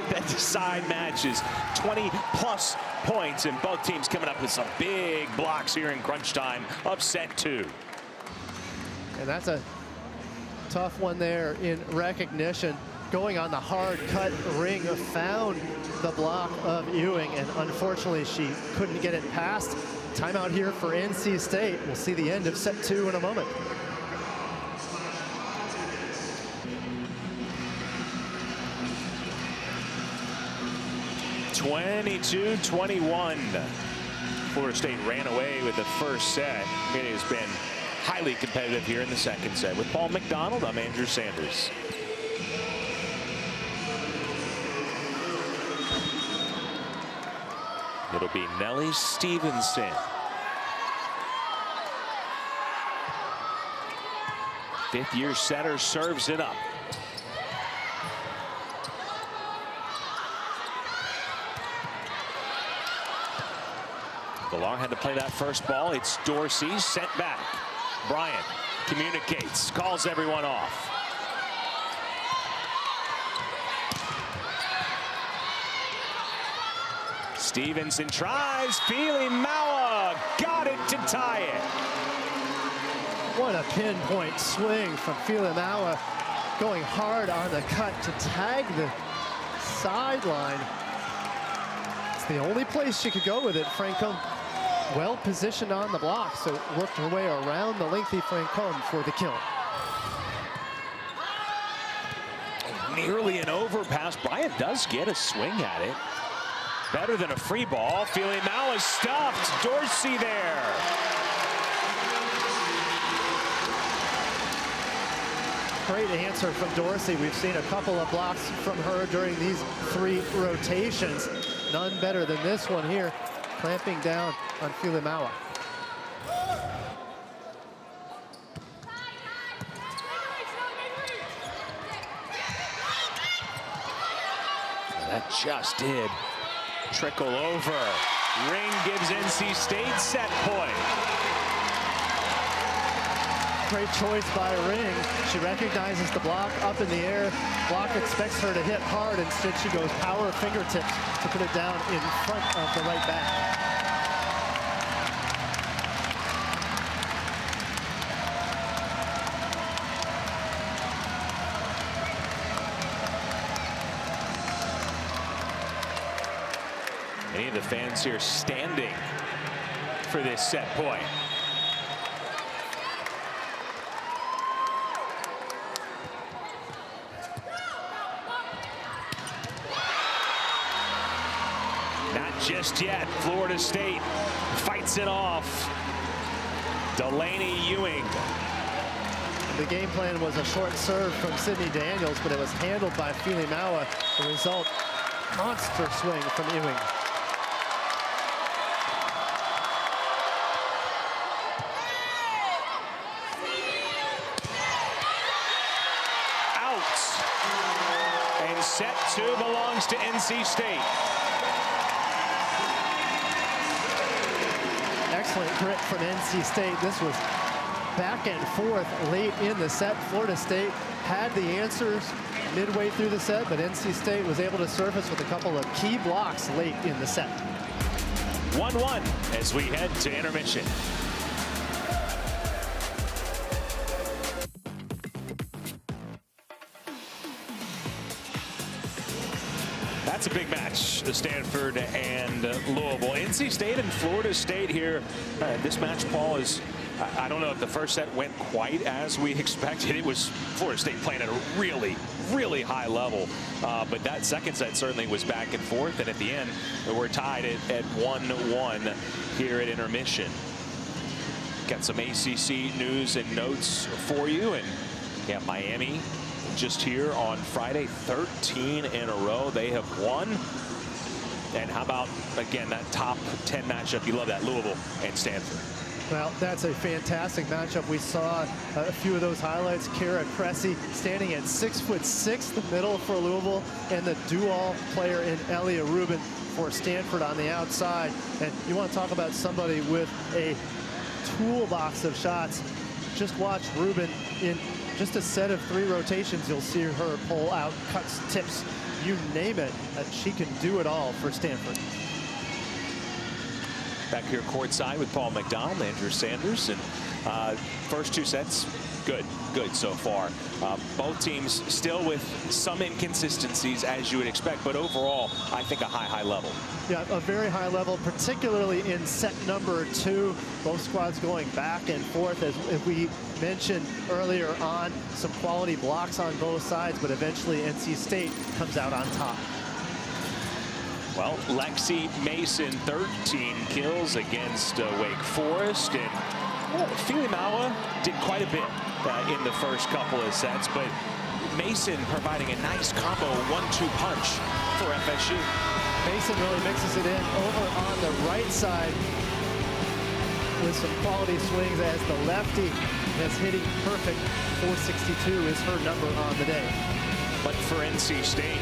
that decide matches. 20+ points, and both teams coming up with some big blocks here in crunch time of set 2. And that's a tough one there in recognition. Going on the hard cut ring, found the block of Ewing, and unfortunately she couldn't get it past. Timeout here for NC State. We'll see the end of set 2 in a moment. (22-21). Florida State ran away with the first set. It has been highly competitive here in the second set. With Paul McDonald, I'm Andrew Sanders. It'll be Nellie Stevenson. Fifth-year setter serves it up. Villar had to play that first ball. It's Dorsey sent back. Bryant communicates, calls everyone off. Stevenson tries. Feely Maua got it to tie it. What a pinpoint swing from Feely Maua, going hard on the cut to tag the sideline. It's the only place she could go with it. Francombe well positioned on the block, so worked her way around the lengthy Francombe for the kill. Nearly an overpass. Bryant does get a swing at it. Better than a free ball. Feely Maua stopped. Dorsey there. Great answer from Dorsey. We've seen a couple of blocks from her during these 3 rotations. None better than this one here, clamping down on Feely Maua. That just did trickle over. Ring gives NC State set point. Great choice by Ring. She recognizes the block up in the air. Block expects her to hit hard. Instead, she goes power fingertips to put it down in front of the right back. Many of the fans here standing for this set point. Not just yet. Florida State fights it off. Delaney Ewing. The game plan was a short serve from Sydney Daniels, but it was handled by Feely Maua. The result, monster swing from Ewing. Set 2 belongs to NC State. Excellent grit from NC State. This was back and forth late in the set. Florida State had the answers midway through the set, but NC State was able to surface with a couple of key blocks late in the set. 1-1 as we head to intermission. It's a big match, Stanford and Louisville. NC State and Florida State here. This match, Paul, is, I don't know if the first set went quite as we expected. It was Florida State playing at a really, really high level. But that second set certainly was back and forth. And at the end, we're tied at 1-1 here at intermission. Got some ACC news and notes for you. And yeah, Miami just here on Friday, 13 in a row they have won. And how about, again, that top 10 matchup? You love that, Louisville and Stanford. Well, that's a fantastic matchup. We saw a few of those highlights. Kara Cressy standing at 6'6", the middle for Louisville, and the dual player in Elia Rubin for Stanford on the outside. And you want to talk about somebody with a toolbox of shots. Just watch Rubin in just a set of 3 rotations. You'll see her pull out, cuts, tips, you name it. She can do it all for Stanford. Back here courtside with Paul McDonald, Andrew Sanders, and first 2 sets, good so far. Both teams still with some inconsistencies, as you would expect, but overall, I think a high level. Yeah, a very high level, particularly in set number 2. Both squads going back and forth, as we mentioned earlier on. Some quality blocks on both sides, but eventually NC State comes out on top. Well, Lexi Mason, 13 kills against Wake Forest, and Filimawa did quite a bit in the first couple of sets, but Mason providing a nice combo 1-2 punch for FSU. Mason really mixes it in over on the right side with some quality swings as the lefty is hitting perfect. 462 is her number on the day. But for NC State,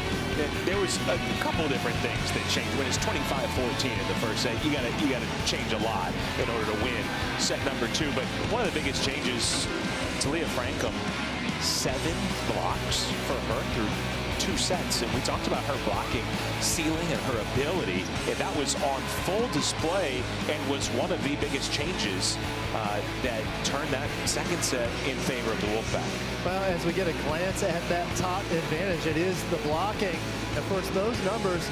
there was a couple different things that changed. When it's 25-14 in the first set, you gotta change a lot in order to win set number 2. But one of the biggest changes, Talia Frankham, 7 blocks for her through 2 sets. And we talked about her blocking ceiling and her ability. And that was on full display and was one of the biggest changes that turned that second set in favor of the Wolfpack. Well, as we get a glance at that top advantage, it is the blocking. Of course, those numbers,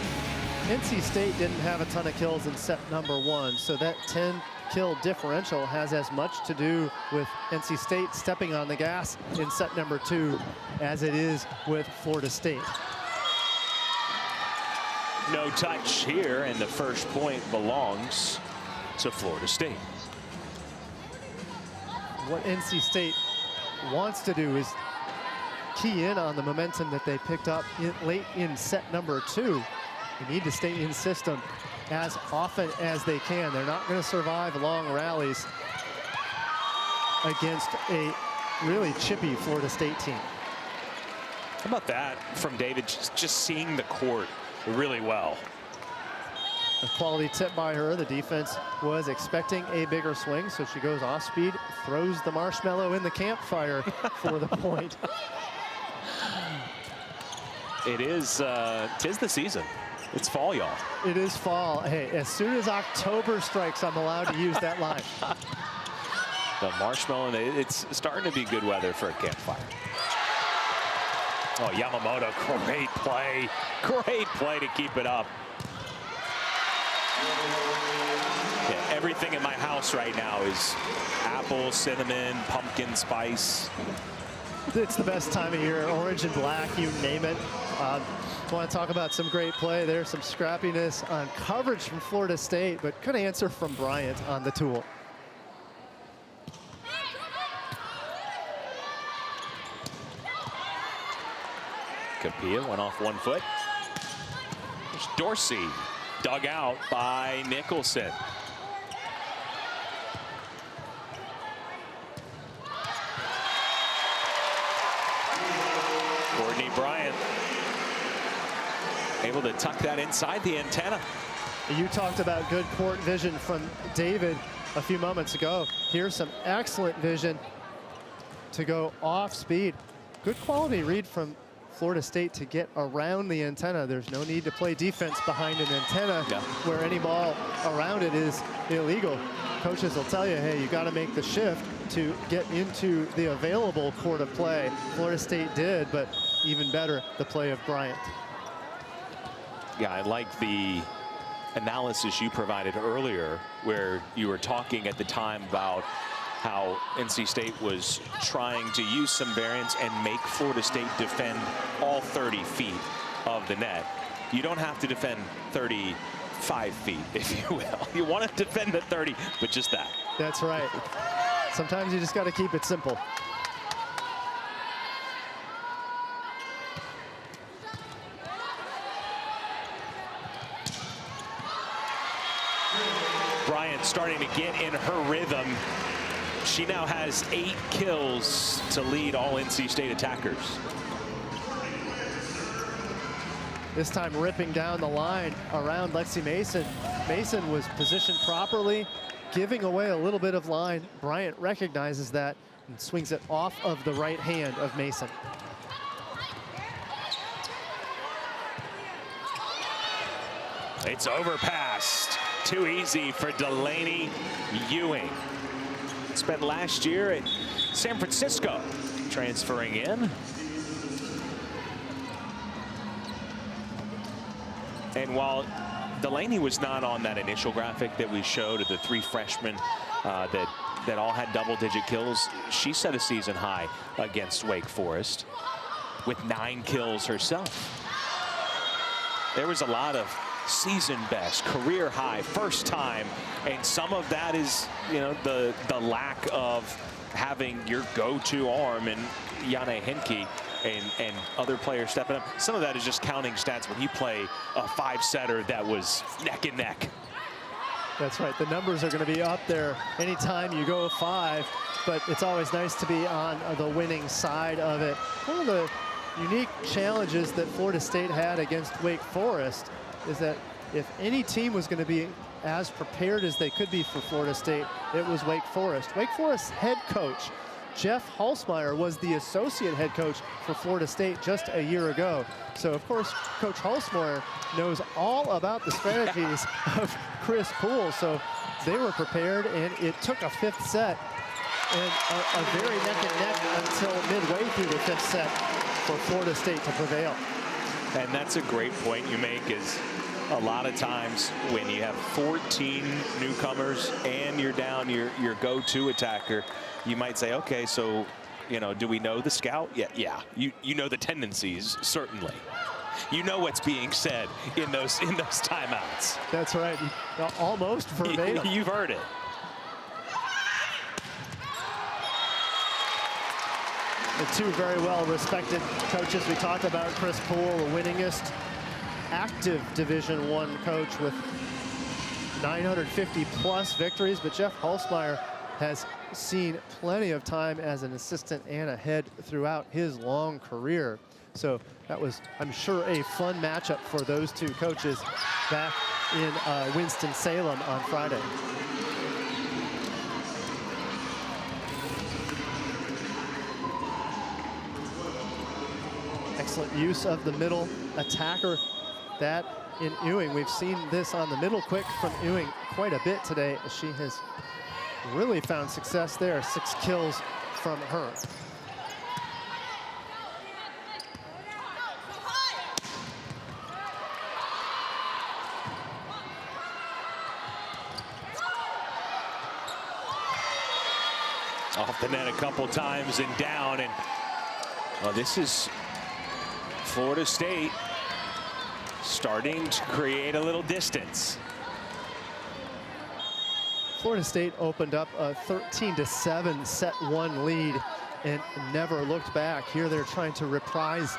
NC State didn't have a ton of kills in set number 1, so that 10-kill differential has as much to do with NC State stepping on the gas in set number 2 as it is with Florida State. No touch here, and the first point belongs to Florida State. What NC State wants to do is key in on the momentum that they picked up late in set number 2. They need to stay in system as often as they can. They're not going to survive long rallies against a really chippy Florida State team. How about that from David, just seeing the court really well. A quality tip by her. The defense was expecting a bigger swing, so she goes off speed, throws the marshmallow in the campfire for the point. It is, 'tis the season. It's fall, y'all. It is fall. Hey, as soon as October strikes, I'm allowed to use that line. The marshmallow, it's starting to be good weather for a campfire. Oh, Yamamoto, great play to keep it up. Yeah, everything in my house right now is apple, cinnamon, pumpkin spice. It's the best time of year, orange and black, you name it. Want to talk about some great play. There's some scrappiness on coverage from Florida State, but good answer from Bryant on the tool. Capilla went off 1 foot. There's Dorsey, dug out by Nicholson. Courtney Bryant able to tuck that inside the antenna. You talked about good court vision from David a few moments ago. Here's some excellent vision to go off speed. Good quality read from Florida State to get around the antenna. There's no need to play defense behind an antenna where any ball around it is illegal. Coaches will tell you, hey, you got to make the shift to get into the available court of play. Florida State did, but even better, the play of Bryant. Yeah, I like the analysis you provided earlier, where you were talking at the time about how NC State was trying to use some variance and make Florida State defend all 30 feet of the net. You don't have to defend 35 feet, if you will. You want to defend the 30, but just that. That's right. Sometimes you just got to keep it simple. Bryant starting to get in her rhythm. She now has 8 kills to lead all NC State attackers. This time ripping down the line around Lexi Mason. Mason was positioned properly, giving away a little bit of line. Bryant recognizes that and swings it off of the right hand of Mason. It's overpassed. Too easy for Delaney Ewing. Spent last year at San Francisco, transferring in. And while Delaney was not on that initial graphic that we showed of the 3 freshmen that all had double-digit kills, she set a season high against Wake Forest with 9 kills herself. There was a lot of season best, career high, first time, and some of that is, you know, the lack of having your go-to arm and Yane Henke and other players stepping up. Some of that is just counting stats when you play a 5-setter that was neck and neck. That's right. The numbers are going to be up there anytime you go 5, but it's always nice to be on the winning side of it. One of the unique challenges that Florida State had against Wake Forest is that if any team was going to be as prepared as they could be for Florida State, it was Wake Forest. Wake Forest's head coach, Jeff Halsmeyer, was the associate head coach for Florida State just a year ago. So, of course, Coach Halsmeyer knows all about the strategies of Chris Poole. So they were prepared, and it took a 5th set and a very neck and neck until midway through the 5th set for Florida State to prevail. And that's a great point you make, is a lot of times when you have 14 newcomers and you're down your go-to attacker, you might say, okay, so, you know, do we know the scout? Yeah. You know the tendencies, certainly. You know what's being said in those timeouts. That's right. Almost verbatim. You've heard it. The 2 very well-respected coaches. We talked about Chris Poole, the winningest active Division I coach with 950+ victories, but Jeff Halsmeyer has seen plenty of time as an assistant and a head throughout his long career. So that was, I'm sure, a fun matchup for those 2 coaches back in Winston-Salem on Friday. Excellent use of the middle attacker. That in Ewing, we've seen this on the middle quick from Ewing quite a bit today. She has really found success there. 6 kills from her. Off the net a couple times and down, and well, this is Florida State starting to create a little distance. Florida State opened up a 13-7 set 1 lead and never looked back. Here they're trying to reprise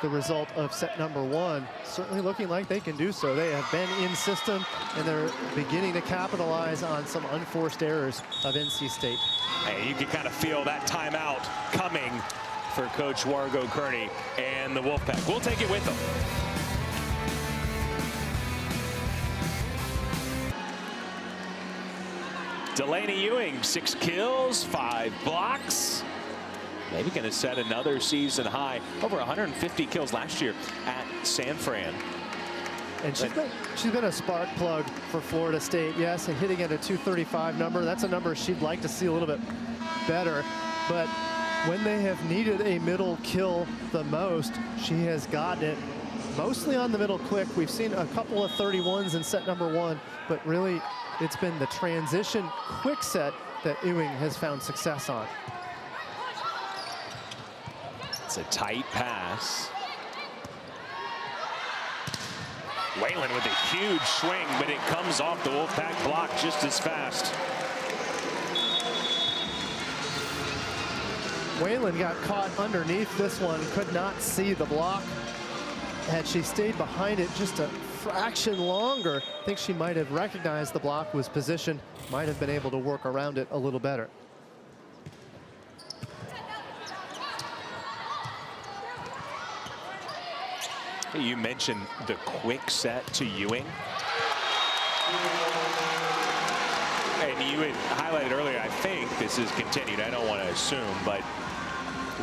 the result of set number 1. Certainly looking like they can do so. They have been in system, and they're beginning to capitalize on some unforced errors of NC State. Hey, you can kind of feel that timeout coming for Coach Wargo Kearney and the Wolfpack. We'll take it with them. Delaney Ewing, 6 kills, 5 blocks. Maybe going to set another season high. Over 150 kills last year at San Fran. And she's been a spark plug for Florida State. Yes, and hitting at a 235 number. That's a number she'd like to see a little bit better. But when they have needed a middle kill the most, she has gotten it. mostly on the middle quick. We've seen a couple of 31s in set number 1, but really it's been the transition quick set that Ewing has found success on. It's a tight pass. Whalen with a huge swing, but it comes off the Wolfpack block just as fast. Whalen got caught underneath this one, could not see the block. Had she stayed behind it just a fraction longer, I think she might have recognized the block was positioned, might have been able to work around it a little better. You mentioned the quick set to Ewing. And you had highlighted earlier, I think this is continued. I don't want to assume, but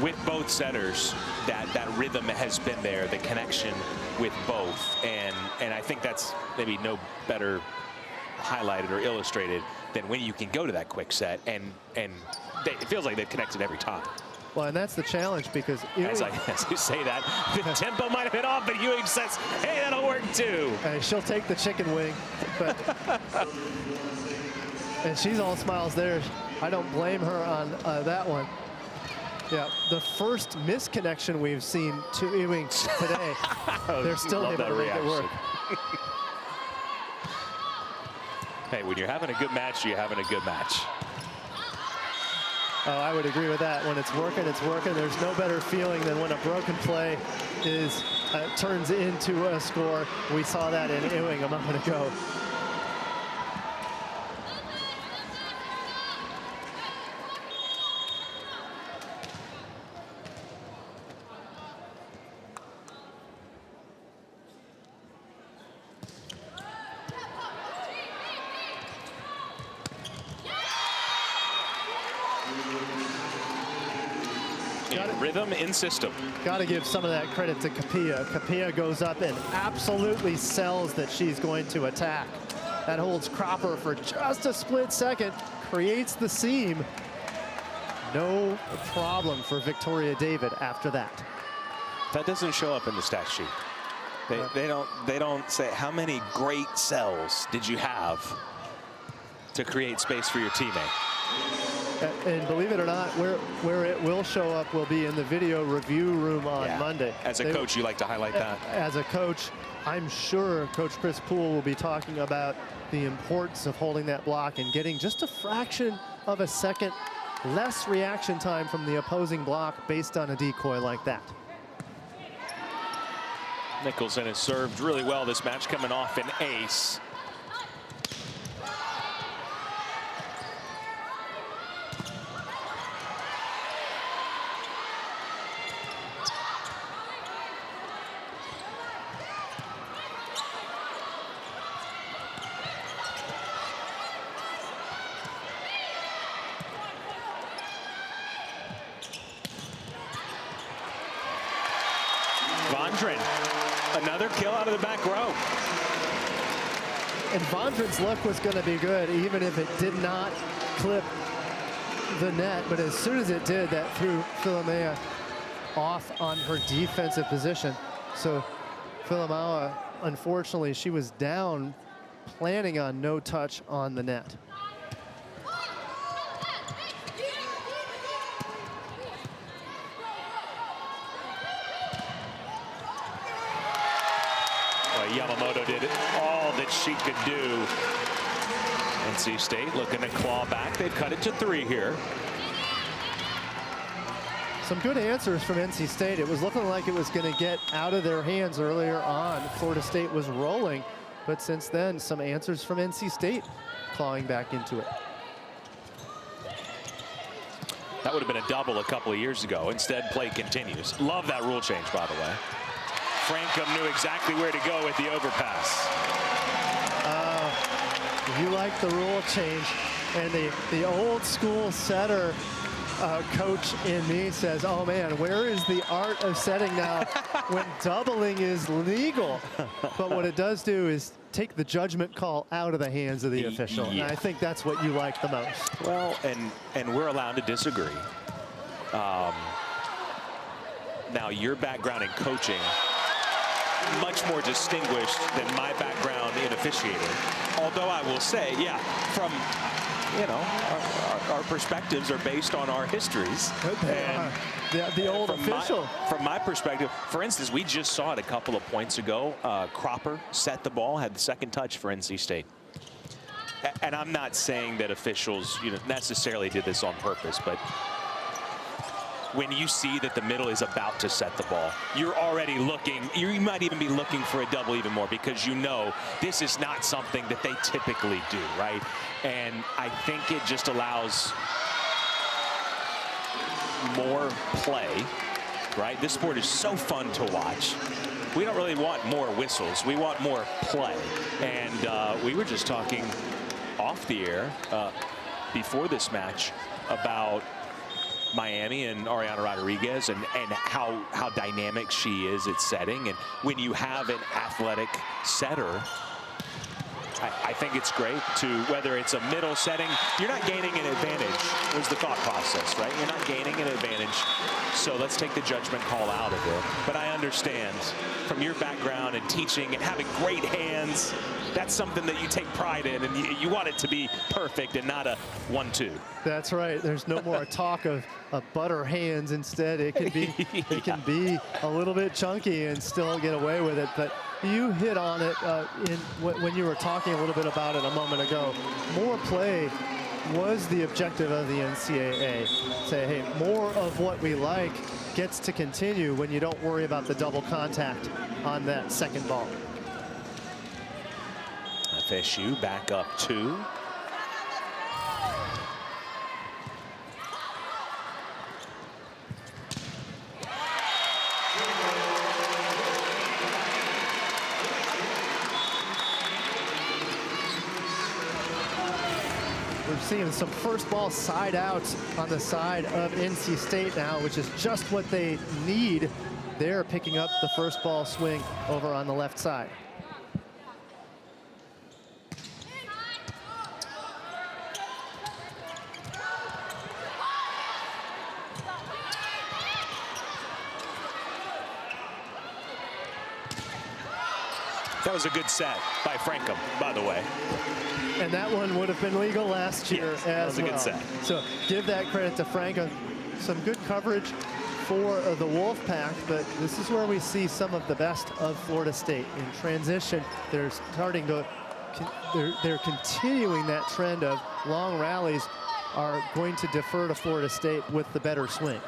with both setters, that rhythm has been there, the connection with both. And I think that's maybe no better highlighted or illustrated than when you can go to that quick set and it feels like they've connected every time. Well, and that's the challenge because as you say that, the tempo might have been off, but Ewing says, hey, that'll work too. She'll take the chicken wing, but and she's all smiles there. I don't blame her on that one. Yeah, the first misconnection we've seen to Ewing today. They're still able to make it work. Hey, when you're having a good match, you're having a good match. Oh, I would agree with that. When it's working, it's working. There's no better feeling than when a broken play is turns into a score. We saw that in Ewing a moment ago. Rhythm in system. Got to give some of that credit to Capilla. Capilla goes up and absolutely sells that she's going to attack. That holds Cropper for just a split second, creates the seam. No problem for Victoria David after that. That doesn't show up in the stat sheet. They don't say how many great sells did you have to create space for your teammate. And believe it or not, where it will show up will be in the video review room on Monday. As a coach, you like to highlight that? As a coach, I'm sure Coach Chris Poole will be talking about the importance of holding that block and getting just a fraction of a second less reaction time from the opposing block based on a decoy like that. Nicholson has served really well this match, coming off an ace. Another kill out of the back row. And Vondren's luck was going to be good, even if it did not clip the net. But as soon as it did, that threw Philomaea off on her defensive position. So Philomaea, unfortunately, she was down, planning on no touch on the net. Yamamoto did all that she could do. NC State looking to claw back. They've cut it to 3 here. Some good answers from NC State. It was looking like it was going to get out of their hands earlier on. Florida State was rolling, but since then, some answers from NC State clawing back into it. That would have been a double a couple of years ago. Instead, play continues. Love that rule change, by the way. Frankham knew exactly where to go with the overpass. You like the rule change, and the old school setter coach in me says, oh man, where is the art of setting now when doubling is legal? But what it does do is take the judgment call out of the hands of the official. Yeah. And I think that's what you like the most. Well, and we're allowed to disagree. Now, your background in coaching much more distinguished than my background in officiating. Although I will say, yeah, from, you know, our perspectives are based on our histories. And the old official. From my perspective, for instance, we just saw it a couple of points ago. Cropper set the ball, had the second touch for NC State. And I'm not saying that officials, you know, necessarily did this on purpose, but when you see that the middle is about to set the ball, you're already looking, you might even be looking for a double even more, because you know this is not something that they typically do, right? And I think it just allows more play, right? This sport is so fun to watch. We don't really want more whistles. We want more play. And we were just talking off the air before this match about Miami and Ariana Rodriguez and how dynamic she is at setting. And when you have an athletic setter, I think it's great to, whether it's a middle setting, you're not gaining an advantage, was the thought process, right? You're not gaining an advantage, so let's take the judgment call out of it. But I understand from your background and teaching and having great hands, that's something that you take pride in, and you want it to be perfect and not a 1-2. That's right. There's no more talk of butter hands. Instead, it can be it can be a little bit chunky and still get away with it. But you hit on it when you were talking a little bit about it a moment ago. More play was the objective of the NCAA. Say, hey, more of what we like gets to continue when you don't worry about the double contact on that second ball. FSU back up 2. We're seeing some first ball side outs on the side of NC State now, which is just what they need. They're picking up the first ball swing over on the left side. That was a good set by Frankham, by the way. And that one would have been legal last year as well. That was a good set. So give that credit to Frankham. Some good coverage for the Wolfpack, but this is where we see some of the best of Florida State. In transition, they're starting to, they're continuing that trend of long rallies, are going to defer to Florida State with the better swings.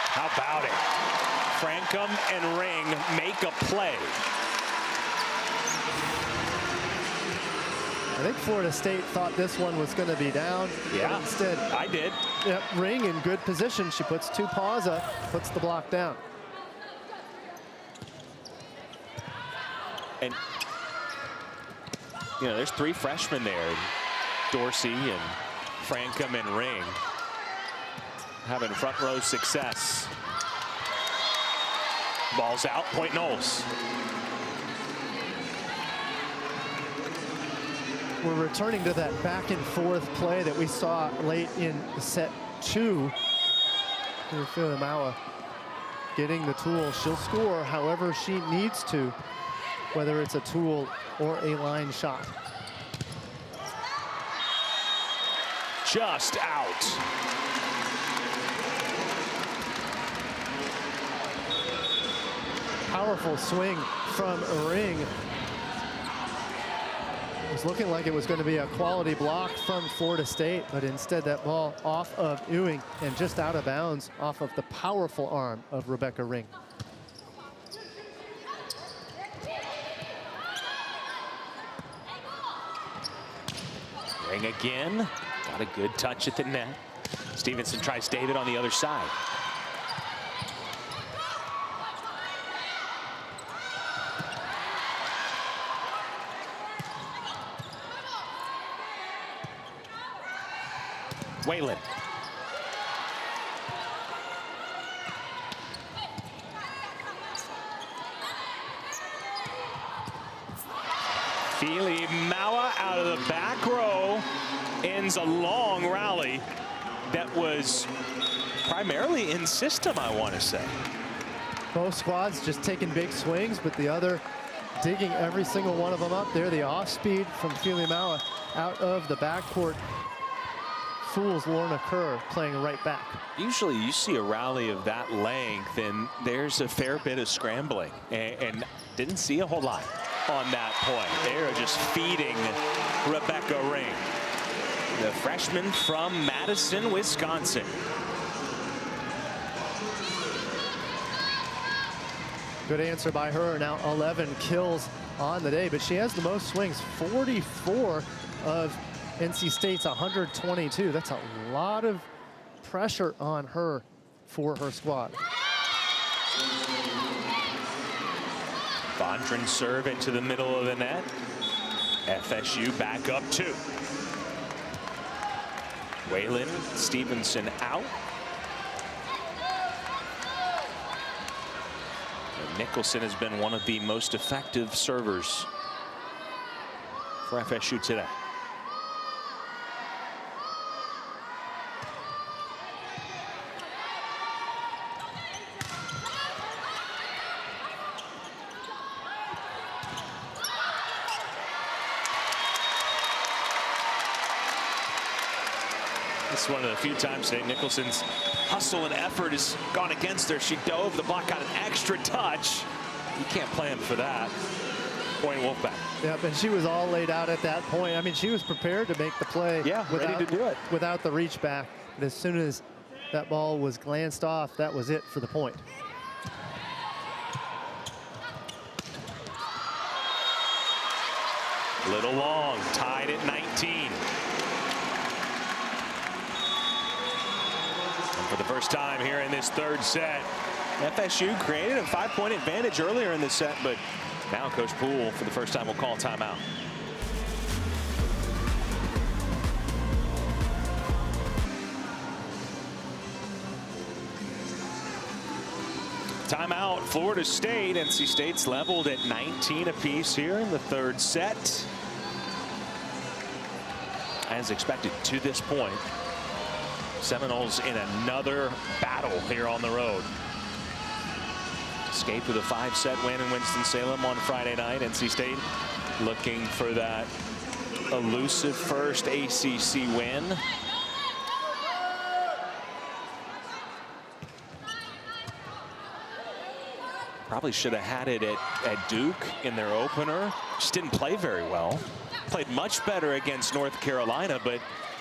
How about it? Frankham and Ring make a play. I think Florida State thought this one was going to be down. Yeah, instead, I did. Yep, Ring in good position. She puts 2 paws up, puts the block down. And, you know, there's 3 freshmen there. Dorsey and Frankham and Ring having front row success. Ball's out, point Knowles. We're returning to that back and forth play that we saw late in set 2. Maua getting the tool. She'll score however she needs to, whether it's a tool or a line shot. Just out. Powerful swing from Ring. It was looking like it was going to be a quality block from Florida State, but instead that ball off of Ewing and just out of bounds off of the powerful arm of Rebecca Ring. Ring again. Got a good touch at the net. Stevenson tries David on the other side. Whalen. Maua out of the back row ends a long rally that was primarily in system, I want to say. Both squads just taking big swings, but the other digging every single one of them up there. The off speed from Filiamaua out of the backcourt fools Lorna Kerr playing right back. Usually you see a rally of that length and there's a fair bit of scrambling, and didn't see a whole lot on that point. They are just feeding Rebecca Ring, the freshman from Madison, Wisconsin. Good answer by her. Now 11 kills on the day, but she has the most swings, 44 of NC State's 122. That's a lot of pressure on her for her squad. Vondran serve into the middle of the net. FSU back up 2. Waylon Stevenson out. And Nicholson has been one of the most effective servers for FSU today. This is one of the few times today Nicholson's hustle and effort has gone against her. She dove, the block got an extra touch. You can't plan for that. Point Wolfpack. Yep, and she was all laid out at that point. I mean, she was prepared to make the play. Yeah, ready to do it. Without the reach back. But as soon as that ball was glanced off, that was it for the point. Little long, tied at 19. For the first time here in this third set, FSU created a 5-point advantage earlier in the set, but now Coach Poole, for the first time, will call timeout. Timeout, Florida State. NC State's leveled at 19 apiece here in the third set. As expected to this point, Seminoles in another battle here on the road. Escaped with a 5-set win in Winston-Salem on Friday night. NC State looking for that elusive first ACC win. Probably should have had it at Duke in their opener. Just didn't play very well. Played much better against North Carolina, but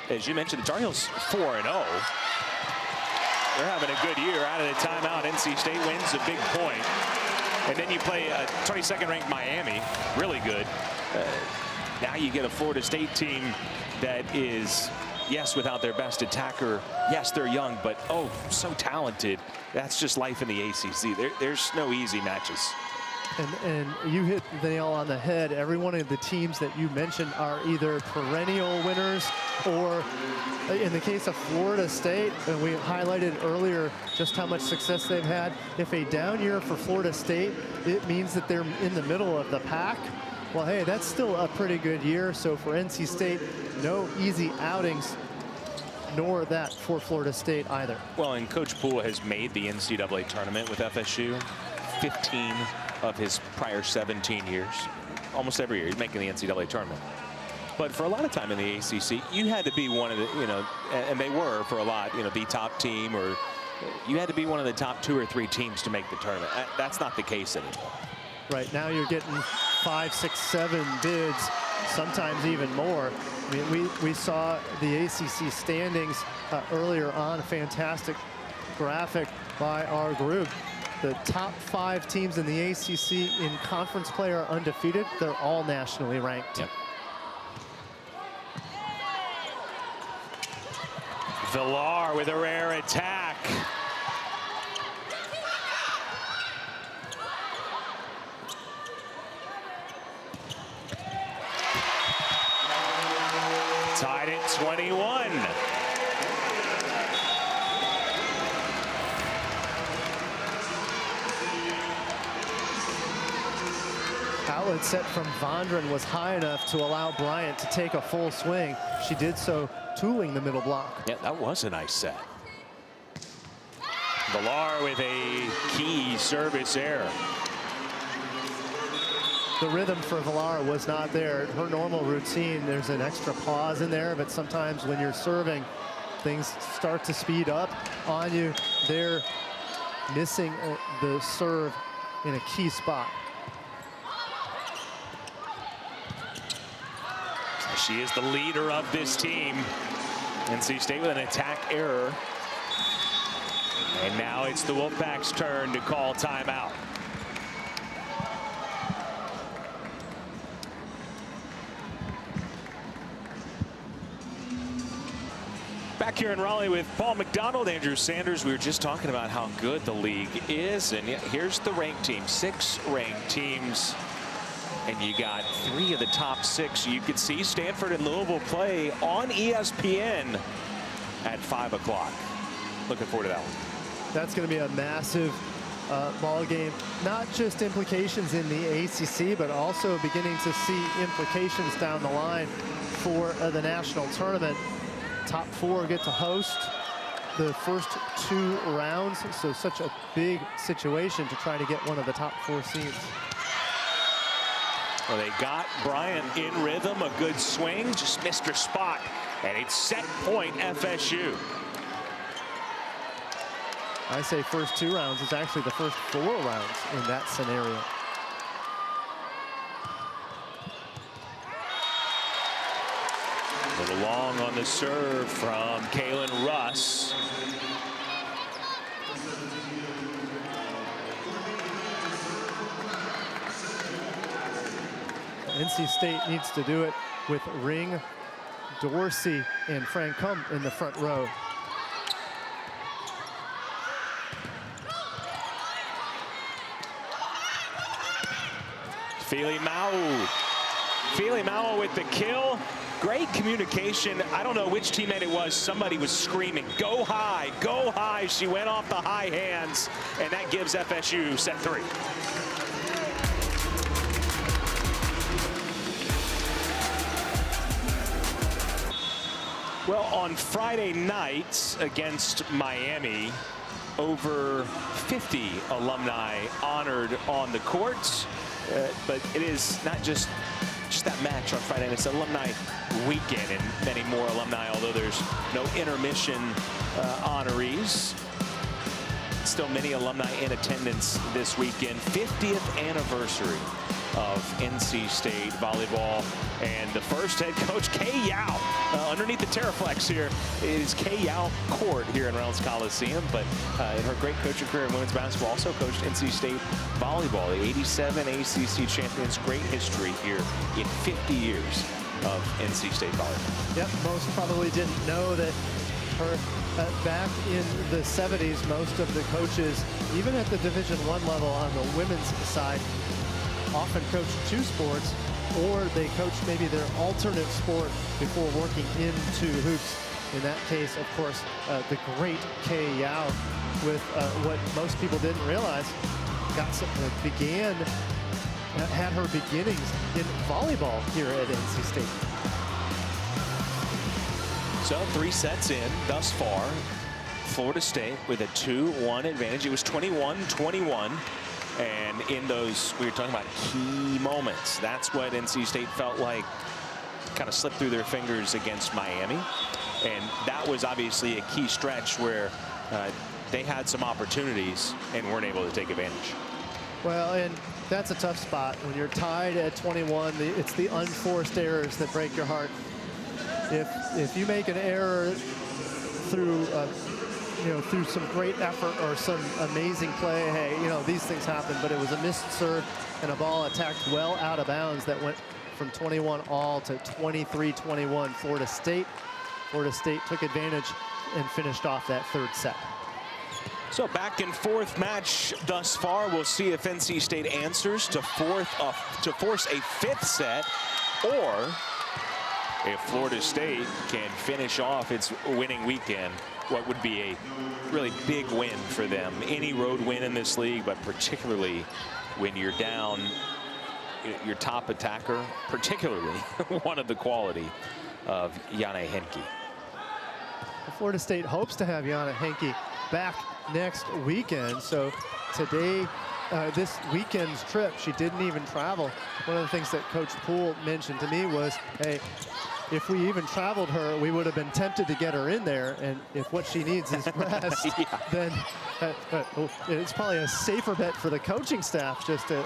as you mentioned, the Tar Heels 4-0. They're having a good year. Out of the timeout, NC State wins a big point. And then you play a 22nd ranked Miami, really good. Now you get a Florida State team that is, yes, without their best attacker. Yes, they're young, but oh, so talented. That's just life in the ACC. There's no easy matches. And you hit the nail on the head. Every one of the teams that you mentioned are either perennial winners or, in the case of Florida State, and we highlighted earlier just how much success they've had. If a down year for Florida State, it means that they're in the middle of the pack. Well, hey, that's still a pretty good year. So for NC State, no easy outings, nor that for Florida State either. Well, and Coach Poole has made the NCAA tournament with FSU 15 of his prior 17 years. Almost every year he's making the NCAA tournament. But for a lot of time in the ACC, you had to be one of the, and they were for a lot, the top team, or you had to be one of the top 2 or 3 teams to make the tournament. That's not the case anymore. Right, now you're getting 5, 6, 7 bids, sometimes even more. I mean, we saw the ACC standings earlier on, a fantastic graphic by our group. The top 5 teams in the ACC in conference play are undefeated. They're all nationally ranked. Yep. Villar with a rare attack. Tied at 21. Outlet set from Vondran was high enough to allow Bryant to take a full swing. She did so, tooling the middle block. Yeah, that was a nice set. Villar with a key service error. The rhythm for Villar was not there. Her normal routine, there's an extra pause in there, but sometimes when you're serving, things start to speed up on you. They're missing the serve in a key spot. She is the leader of this team. NC State with an attack error. And now it's the Wolfpack's turn to call timeout. Back here in Raleigh with Paul McDonald, Andrew Sanders. We were just talking about how good the league is. And here's the ranked team, 6 ranked teams. And you got 3 of the top 6. You could see Stanford and Louisville play on ESPN at 5 o'clock. Looking forward to that one. That's going to be a massive ball game. Not just implications in the ACC, but also beginning to see implications down the line for the national tournament. Top 4 get to host the first 2 rounds. So such a big situation to try to get one of the top 4 seeds. Well, they got Bryant in rhythm, a good swing, just missed her spot, and it's set point FSU. I say first 2 rounds is actually the first 4 rounds in that scenario. A little long on the serve from Kaylin Russ. NC State needs to do it with Ring, Dorsey, and Francom in the front row. Feely Mao with the kill. Great communication. I don't know which teammate it was. Somebody was screaming, go high, go high. She went off the high hands, and that gives FSU set 3. Well, on Friday night against Miami, over 50 alumni honored on the courts. But it is not just that match on Friday. It's alumni weekend and many more alumni, although there's no intermission honorees. Still many alumni in attendance this weekend. 50th anniversary of NC State volleyball, and the first head coach, Kay Yao, underneath the Terraflex here is Kay Yao court here in Reynolds Coliseum, but in her great coaching career in women's basketball, also coached NC State volleyball, the 87 ACC champions. Great history here in 50 years of NC State volleyball. Yep, most probably didn't know that her back in the 70s, most of the coaches, even at the Division I level on the women's side, often coached 2 sports, or they coached maybe their alternate sport before working into hoops. In that case, of course, the great Kay Yao, with what most people didn't realize, had her beginnings in volleyball here at NC State. So 3 sets in thus far. Florida State with a 2-1 advantage. It was 21-21. And in those, we were talking about key moments. That's what NC State felt like kind of slipped through their fingers against Miami. And that was obviously a key stretch where they had some opportunities and weren't able to take advantage. Well, and that's a tough spot. When you're tied at 21, it's the unforced errors that break your heart. If you make an error through through some great effort or some amazing play, hey, these things happen, but it was a missed serve and a ball attacked well out of bounds that went from 21 all to 23-21 Florida State. Florida State took advantage and finished off that 3rd set. So back and forth match thus far. We'll see if NC State answers to force a 5th set, or if Florida State can finish off its winning weekend, what would be a really big win for them. Any road win in this league, but particularly when you're down your top attacker, particularly one of the quality of Jana Henke. Florida State hopes to have Jana Henke back next weekend. So today, this weekend's trip, she didn't even travel. One of the things that Coach Poole mentioned to me was, hey, if we even traveled her, we would have been tempted to get her in there. And if what she needs is rest, then it's probably a safer bet for the coaching staff just to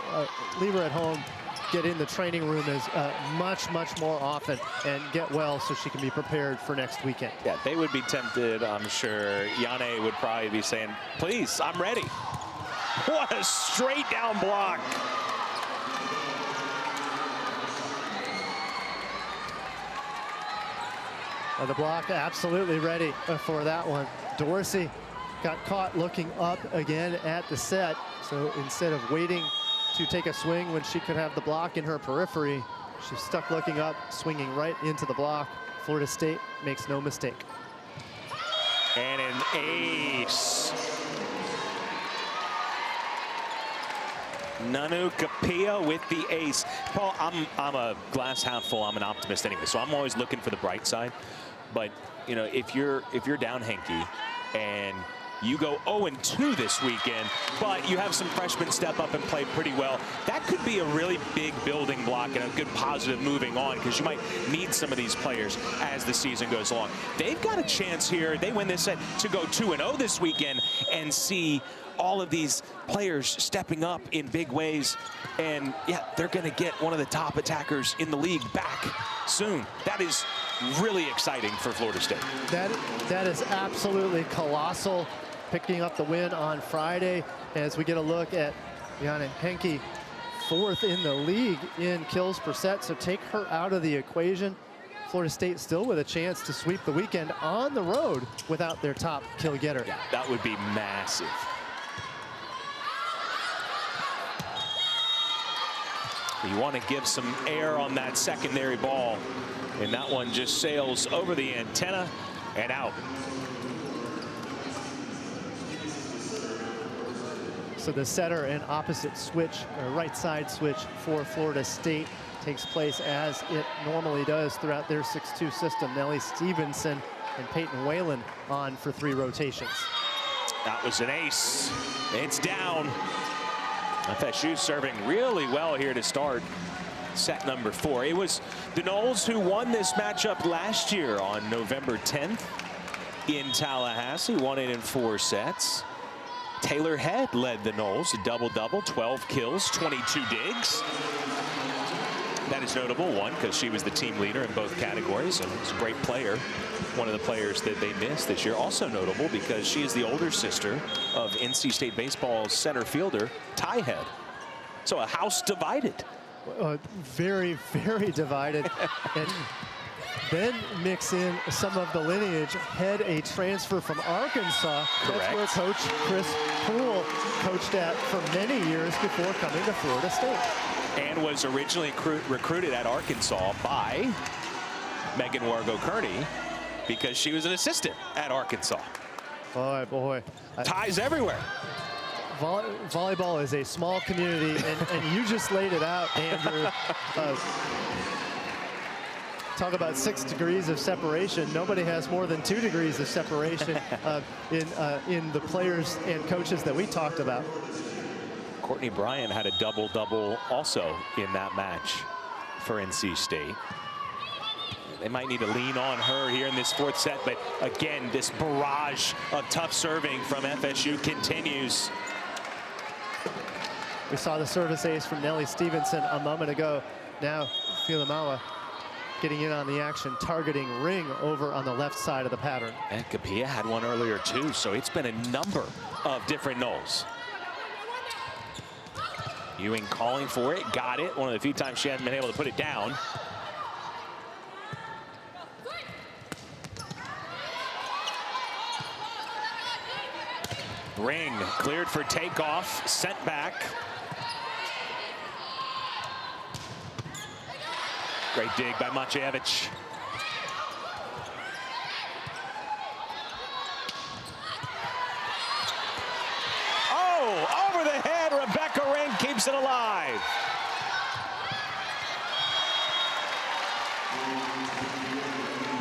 leave her at home, get in the training room as much more often and get well so she can be prepared for next weekend. Yeah, they would be tempted, I'm sure. Yane would probably be saying, please, I'm ready. What a straight down block. The block absolutely ready for that one. Dorsey got caught looking up again at the set. So instead of waiting to take a swing when she could have the block in her periphery, she's stuck looking up, swinging right into the block. Florida State makes no mistake. And an ace. Nanu Capilla with the ace. Paul, I'm a glass half full. I'm an optimist anyway, so I'm always looking for the bright side. But you know, if you're down Henke and you go 0-2 this weekend, but you have some freshmen step up and play pretty well, that could be a really big building block and a good positive moving on, because you might need some of these players as the season goes along. They've got a chance here. They win this set to go 2-0 this weekend and see all of these players stepping up in big ways. And yeah, they're going to get one of the top attackers in the league back soon. That is really exciting for Florida State. That is absolutely colossal. Picking up the win on Friday as we get a look at Yane Henke, 4th in the league in kills per set. So take her out of the equation. Florida State still with a chance to sweep the weekend on the road without their top kill getter. Yeah, that would be massive. You want to give some air on that secondary ball, and that one just sails over the antenna and out. So the setter and opposite switch, or right side switch for Florida State takes place as it normally does throughout their 6-2 system. Nellie Stevenson and Peyton Whalen on for 3 rotations. That was an ace. It's down. FSU serving really well here to start set number 4. It was the Noles who won this matchup last year on November 10th in Tallahassee, won it in 4 sets. Taylor Head led the Noles, a double-double, 12 kills, 22 digs. That is notable, one, because she was the team leader in both categories and was a great player. One of the players that they missed this year. Also notable because she is the older sister of NC State baseball's center fielder, Ty Head. So a house divided. Very, very divided. And then mix in some of the lineage. Head a transfer from Arkansas. Correct. That's where Coach Chris Poole coached at for many years before coming to Florida State. And was originally recruited at Arkansas by Megan Wargo-Kearney because she was an assistant at Arkansas. Boy. Ties everywhere. Volleyball is a small community, and you just laid it out, Andrew. Talk about 6 degrees of separation. Nobody has more than 2 degrees of separation in the players and coaches that we talked about. Courtney Bryan had a double-double also in that match for NC State. They might need to lean on her here in this 4th set, but again, this barrage of tough serving from FSU continues. We saw the service ace from Nellie Stevenson a moment ago. Now Filamawa getting in on the action, targeting Ring over on the left side of the pattern. And Capilla had one earlier too, so it's been a number of different Noles. Ewing calling for it, got it. One of the few times she hasn't been able to put it down. Ring cleared for takeoff, sent back. Great dig by Maciejewicz. Oh, over the head, Rebecca Ring keeps it alive.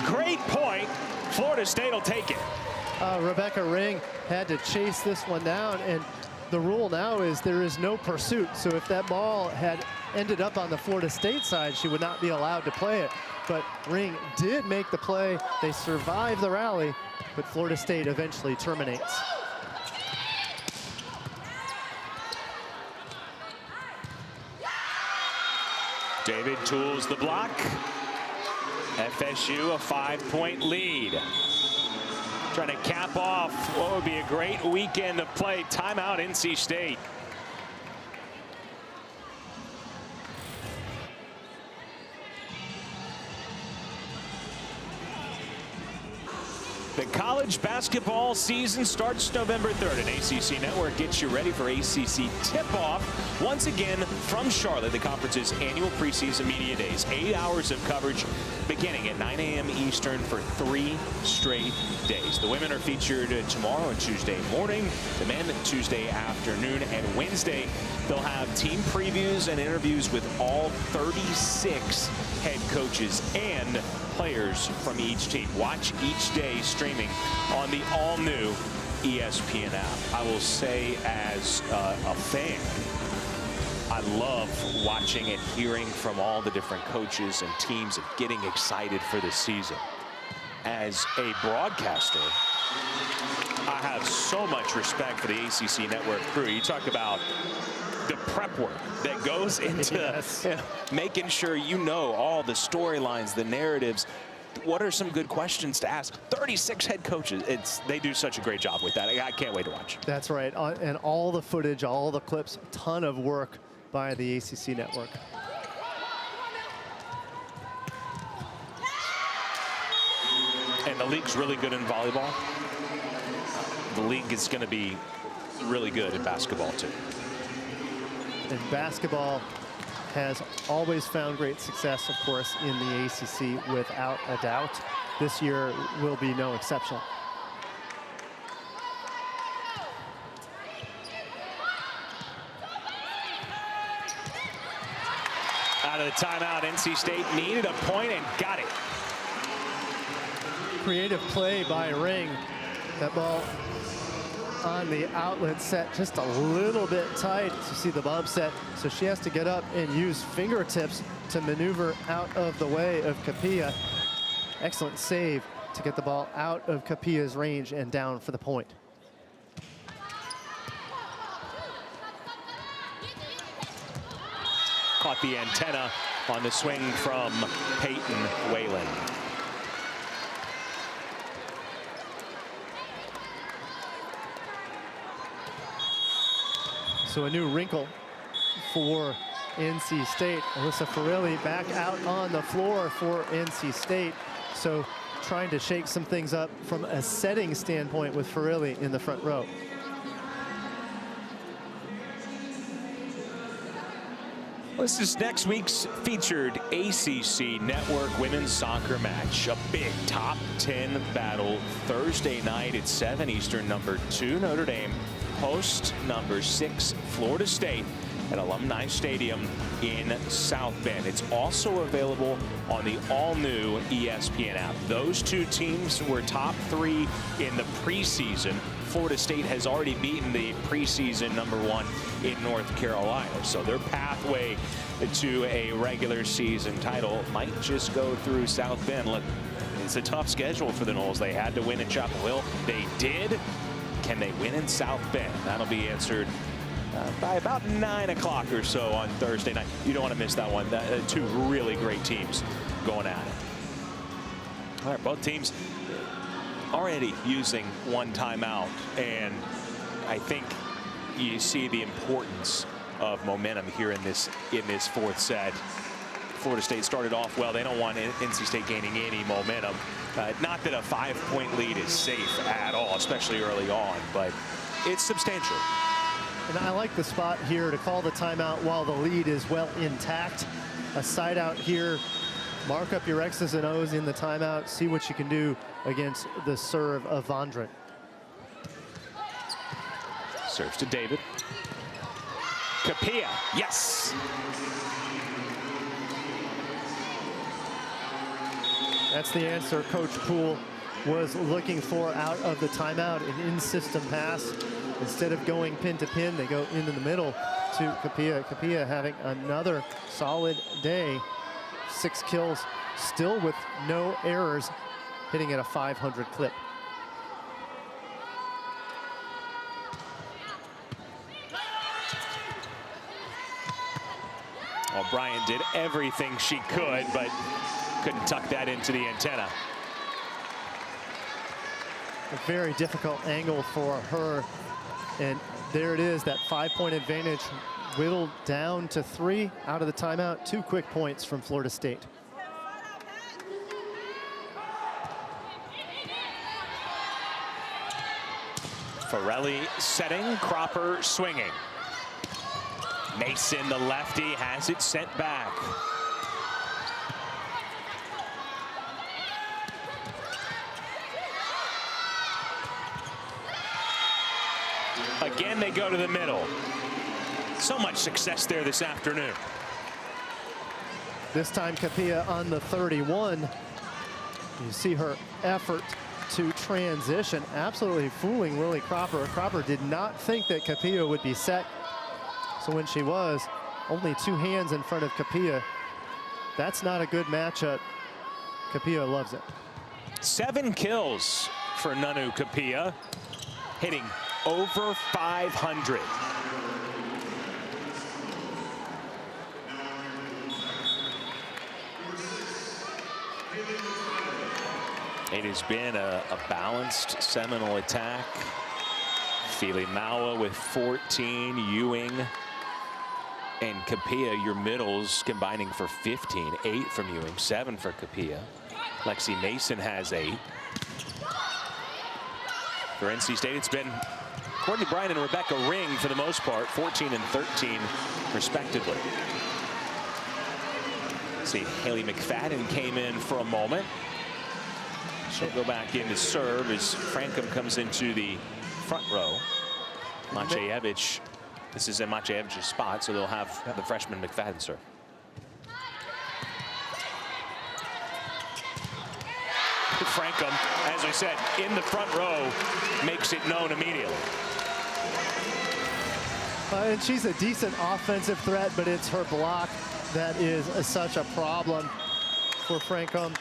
Great point. Florida State will take it. Rebecca Ring had to chase this one down, and the rule now is there is no pursuit. So if that ball had ended up on the Florida State side, she would not be allowed to play it. But Ring did make the play. They survived the rally, but Florida State eventually terminates. David tools the block. FSU a 5-point lead. Trying to cap off what would be a great weekend of play. Timeout, NC State. The college basketball season starts November 3rd, and ACC Network gets you ready for ACC tip-off once again from Charlotte, the conference's annual preseason media days. 8 hours of coverage beginning at 9 a.m. Eastern for 3 straight days. The women are featured tomorrow and Tuesday morning, the men Tuesday afternoon, and Wednesday they'll have team previews and interviews with all 36 head coaches and players from each team. Watch each day streaming on the all-new ESPN app. I will say, as a fan, I love watching and hearing from all the different coaches and teams and getting excited for the season. As a broadcaster, I have so much respect for the ACC Network crew. You talk about the prep work that goes into yes. Making sure you know all the storylines, the narratives. What are some good questions to ask? 36 head coaches. They do such a great job with that. I can't wait to watch. That's right. And all the footage, all the clips, a ton of work by the ACC Network. And the league's really good in volleyball. The league is going to be really good in basketball, too. And basketball has always found great success, of course, in the ACC, without a doubt. This year will be no exception. Out of the timeout, NC State needed a point and got it. Creative play by Ring. That ball on the outlet set just a little bit tight. You see the bump set, so she has to get up and use fingertips to maneuver out of the way of Capilla. Excellent save to get the ball out of Capilla's range and down for the point. Caught the antenna on the swing from Peyton Whalen. So a new wrinkle for NC State. Alyssa Ferrilli back out on the floor for NC State. So trying to shake some things up from a setting standpoint with Ferrilli in the front row. This is next week's featured ACC Network women's soccer match. A big top 10 battle Thursday night at 7 Eastern. Number 2 Notre Dame host number 6 Florida State at Alumni Stadium in South Bend. It's also available on the all-new ESPN app. Those two teams were top 3 in the preseason. Florida State has already beaten the preseason number 1 in North Carolina. So their pathway to a regular season title might just go through South Bend. Look, it's a tough schedule for the Noles. They had to win in Chapel Hill. They did. Can they win in South Bend? That'll be answered by about 9 o'clock or so on Thursday night. You don't want to miss that one. Two really great teams going at it. All right, both teams already using one timeout, and I think you see the importance of momentum here in this fourth set. Florida State started off well. They don't want NC State gaining any momentum. Not that a 5-point lead is safe at all, especially early on, but it's substantial. And I like the spot here to call the timeout while the lead is well intact. A side out here. Mark up your X's and O's in the timeout. See what you can do against the serve of Vondran. Serves to David. Capilla, yes. That's the answer, Coach Poole. was looking for out of the timeout, an in-system pass. Instead of going pin to pin, they go into the middle to Capilla. Capilla having another solid day. 6 kills, still with no errors, hitting at a 500 clip. Well, Bryant did everything she could, but couldn't tuck that into the antenna. A very difficult angle for her. And there it is, that 5-point advantage whittled down to 3 out of the timeout. 2 quick points from Florida State. Farelli setting, Cropper swinging. Mason, the lefty, has it sent back. Again, they go to the middle. So much success there this afternoon. This time Capilla on the 31. You see her effort to transition, absolutely fooling Lily Cropper. Cropper did not think that Capilla would be set. So when she was, only 2 hands in front of Capilla. That's not a good matchup. Capilla loves it. 7 kills for Nanu Capilla, hitting over 500. It has been a balanced Seminole attack. Fili Maua with 14, Ewing and Capilla, your middles combining for 15. 8 from Ewing, 7 for Capilla. Lexi Mason has 8. For NC State, it's been Courtney Bryant and Rebecca Ring for the most part, 14 and 13 respectively. See, Haley McFadden came in for a moment. She'll go back in to serve as Frankham comes into the front row. Maciejewicz, this is in Maciejewicz's spot, so they'll have the freshman McFadden serve. Frankham, as I said, in the front row, makes it known immediately. And she's a decent offensive threat, but it's her block that is such a problem for Frankham.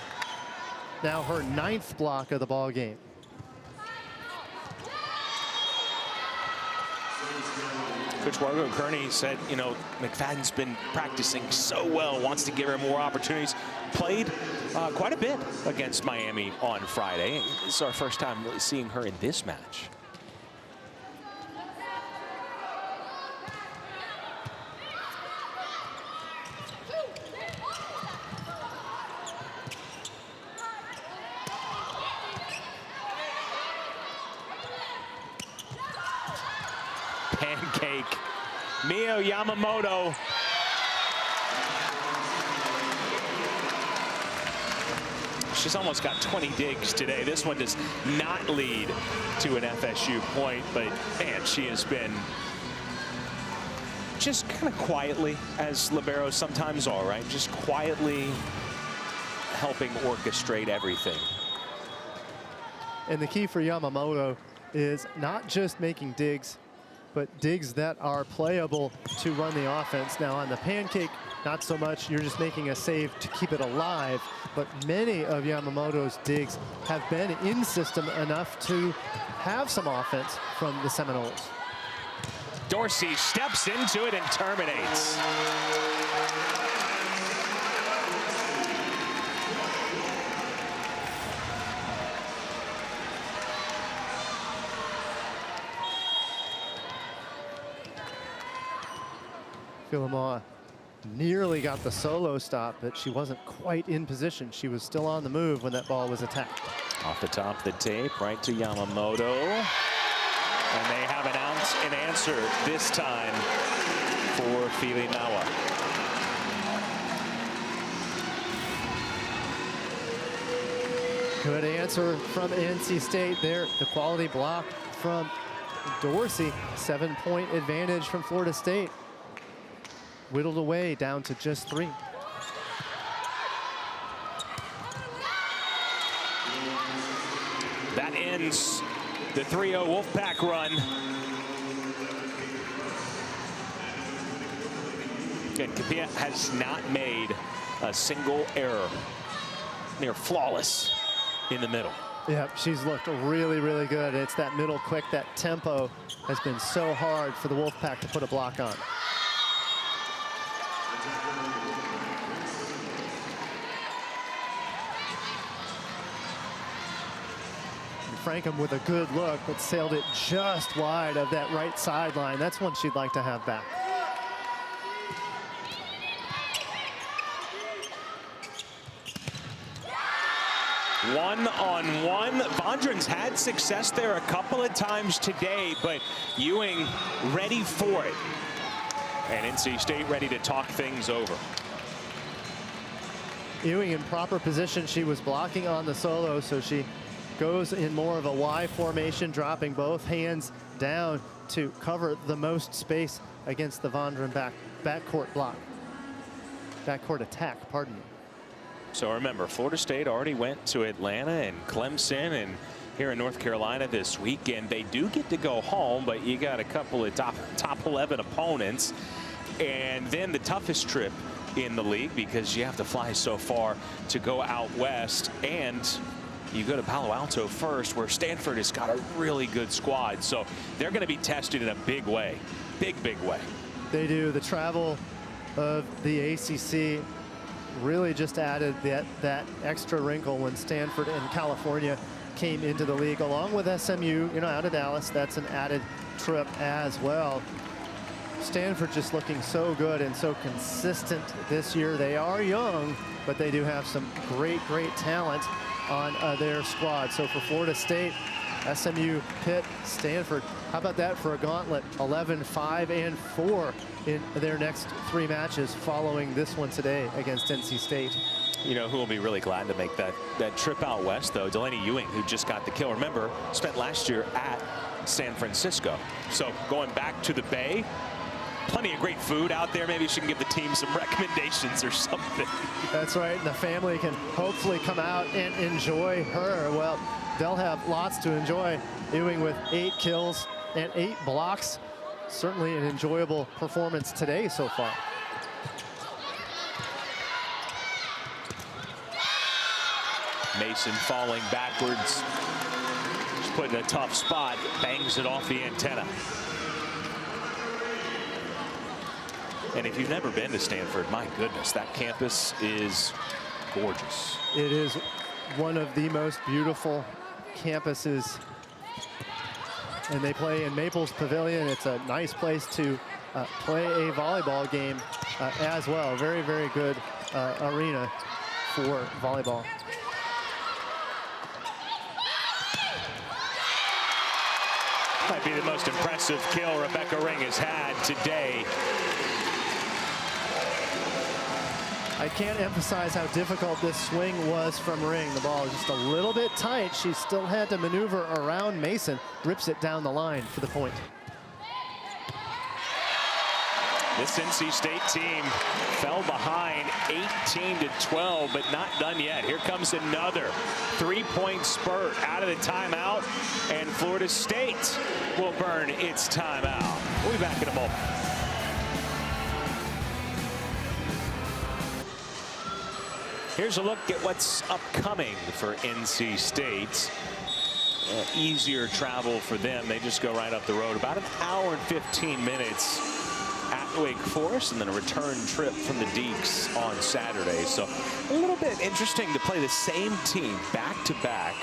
Now her 9th block of the ball game. Coach Margot Kearney said, you know, McFadden's been practicing so well, wants to give her more opportunities. Played quite a bit against Miami on Friday. This is our first time really seeing her in this match. Pancake. Mio Yamamoto. She's almost got 20 digs today. This one does not lead to an FSU point, but man, she has been just kind of quietly, as liberos sometimes are, right? Just quietly helping orchestrate everything. And the key for Yamamoto is not just making digs, but digs that are playable to run the offense. Now on the pancake, not so much. You're just making a save to keep it alive. But many of Yamamoto's digs have been in system enough to have some offense from the Seminoles. Dorsey steps into it and terminates. Fili Maua nearly got the solo stop, but she wasn't quite in position. She was still on the move when that ball was attacked. Off the top of the tape, right to Yamamoto. And they have an answer this time for Fili Maua. Good answer from NC State there. The quality block from Dorsey. 7-point advantage from Florida State. Whittled away down to just 3. That ends the 3-0 Wolfpack run. And Kapia has not made a single error. Near flawless in the middle. Yeah, she's looked really, really good. It's that middle quick, that tempo has been so hard for the Wolfpack to put a block on. Frankham with a good look, but sailed it just wide of that right sideline. That's one she'd like to have back. One-on-one. Vondren's had success there a couple of times today, but Ewing ready for it. And NC State ready to talk things over. Ewing in proper position. She was blocking on the solo, so she goes in more of a Y formation, dropping both hands down to cover the most space against the Vondren backcourt block. Backcourt attack, pardon me. So remember, Florida State already went to Atlanta and Clemson and here in North Carolina this weekend. They do get to go home, but you got a couple of top 11 opponents. And then the toughest trip in the league, because you have to fly so far to go out west. And you go to Palo Alto first, where Stanford has got a really good squad. So they're going to be tested in a big way. Big way. They do. The travel of the ACC really just added that extra wrinkle when Stanford and California came into the league, along with SMU, you know, out of Dallas. That's an added trip as well. Stanford just looking so good and so consistent this year. They are young, but they do have some great talent on their squad. So for Florida State, SMU, Pitt, Stanford, how about that for a gauntlet? 11, 5, and 4 in their next 3 matches following this one today against NC State. You know who will be really glad to make that trip out west, though? Delaney Ewing, who just got the kill. Remember, spent last year at San Francisco. So going back to the Bay, plenty of great food out there. Maybe she can give the team some recommendations or something. That's right. The family can hopefully come out and enjoy her. Well, they'll have lots to enjoy. Ewing with 8 kills and 8 blocks. Certainly an enjoyable performance today so far. Mason falling backwards. She's put in a tough spot. Bangs it off the antenna. And if you've never been to Stanford, my goodness, that campus is gorgeous. It is one of the most beautiful campuses. And they play in Maples Pavilion. It's a nice place to play a volleyball game as well. Very good arena for volleyball. Might be the most impressive kill Rebecca Ring has had today. I can't emphasize how difficult this swing was from Ring. The ball is just a little bit tight. She still had to maneuver around Mason. Rips it down the line for the point. This NC State team fell behind 18-12, but not done yet. Here comes another 3-point spurt out of the timeout, and Florida State will burn its timeout. We'll be back in a moment. Here's a look at what's upcoming for NC State. Easier travel for them. They just go right up the road. About an hour and 15 minutes at Wake Forest, and then a return trip from the Deacs on Saturday. So a little bit interesting to play the same team back to back.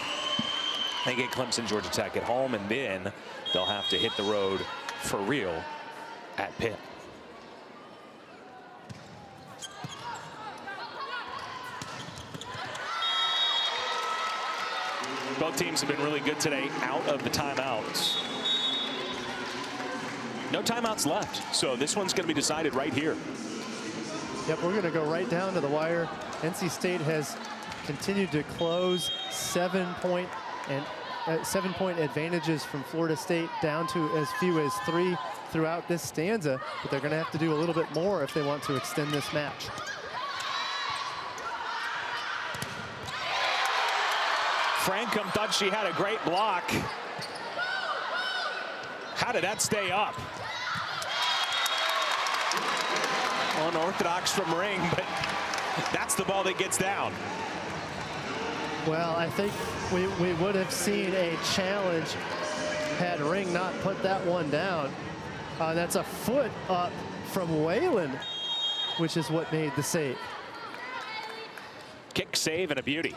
They get Clemson, Georgia Tech at home, and then they'll have to hit the road for real at Pitt. Both teams have been really good today out of the timeouts. No timeouts left, so this one's going to be decided right here. Yep, we're going to go right down to the wire. NC State has continued to close 7-point advantages from Florida State down to as few as 3 throughout this stanza, but they're going to have to do a little bit more if they want to extend this match. Frankham thought she had a great block. How did that stay up? Unorthodox from Ring, but that's the ball that gets down. Well, I think we would have seen a challenge had Ring not put that one down. That's a foot up from Whalen, which is what made the save. Kick save and a beauty.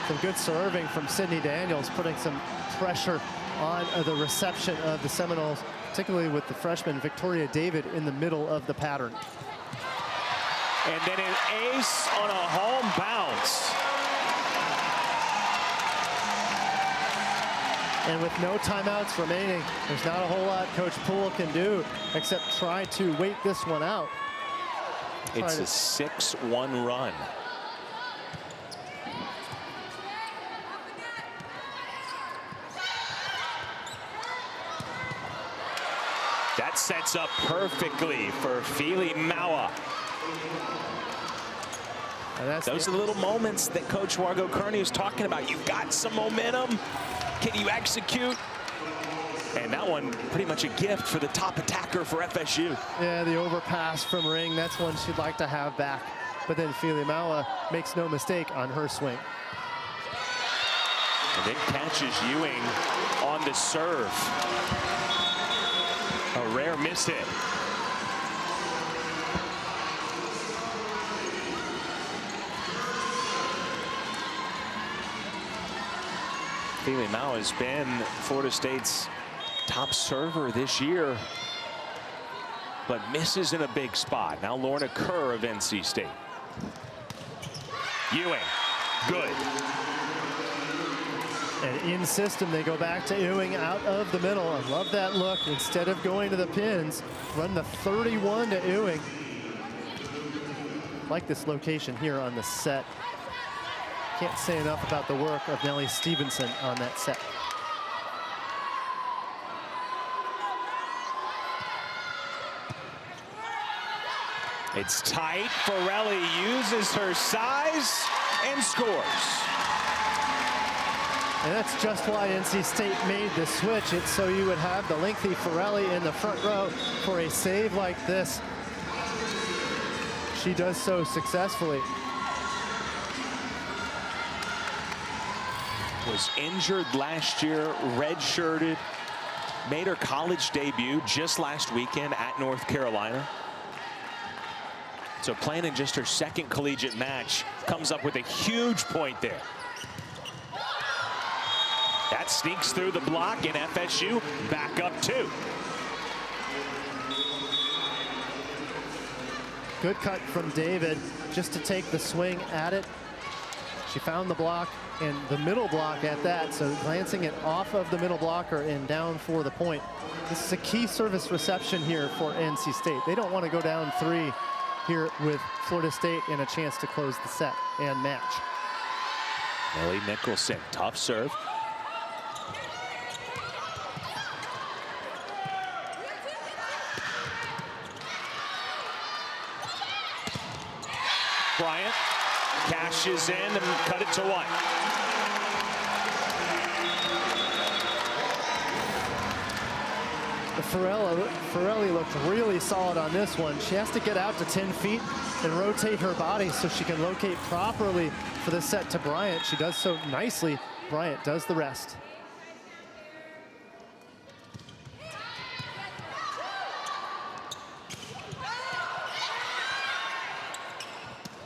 Some good serving from Sydney Daniels, putting some pressure on the reception of the Seminoles, particularly with the freshman Victoria David in the middle of the pattern. And then an ace on a home bounce. And with no timeouts remaining, there's not a whole lot Coach Poole can do except try to wait this one out. It's a 6-1 run. That sets up perfectly for Fili Maua. Those are the little moments that Coach Wargo Kearney is talking about. You've got some momentum. Can you execute? And that one pretty much a gift for the top attacker for FSU. Yeah, the overpass from Ring, that's one she'd like to have back. But then Fili Maua makes no mistake on her swing. And then catches Ewing on the serve. A rare miss hit. Fili Maua has been Florida State's top server this year, but misses in a big spot. Now Lorna Kerr of NC State. Ewing, good. And in system, they go back to Ewing out of the middle. I love that look. Instead of going to the pins, run the 31 to Ewing. Like this location here on the set. Can't say enough about the work of Nellie Stevenson on that set. It's tight. Forelli uses her size and scores. And that's just why NC State made the switch. It's so you would have the lengthy Forelli in the front row for a save like this. She does so successfully. Was injured last year, redshirted, made her college debut just last weekend at North Carolina. So playing in just her second collegiate match, comes up with a huge point there. That sneaks through the block, and FSU back up 2. Good cut from David just to take the swing at it. She found the block and the middle block at that, so glancing it off of the middle blocker and down for the point. This is a key service reception here for NC State. They don't want to go down 3 here with Florida State and a chance to close the set and match. Ellie Nicholson, tough serve. Bryant cashes in and cut it to 1. Forelli looked really solid on this one. She has to get out to 10 feet and rotate her body so she can locate properly for the set to Bryant. She does so nicely. Bryant does the rest.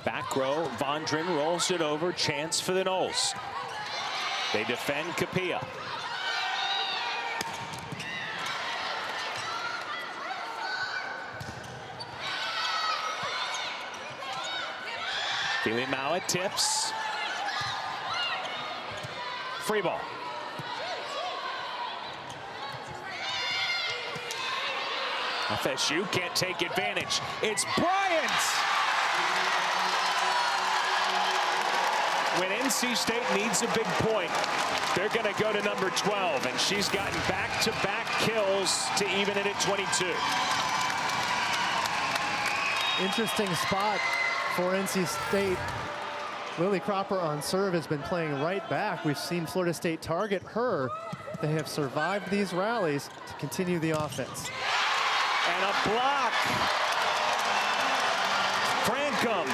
Back row, Vondren rolls it over, chance for the Noles. They defend Capilla. Fili Maua tips. Free ball. FSU can't take advantage. It's Bryant! when NC State needs a big point, they're going to go to number 12, and she's gotten back-to-back kills to even it at 22. Interesting spot for NC State. Lily Cropper on serve has been playing right back. We've seen Florida State target her. They have survived these rallies to continue the offense. And a block. Frankum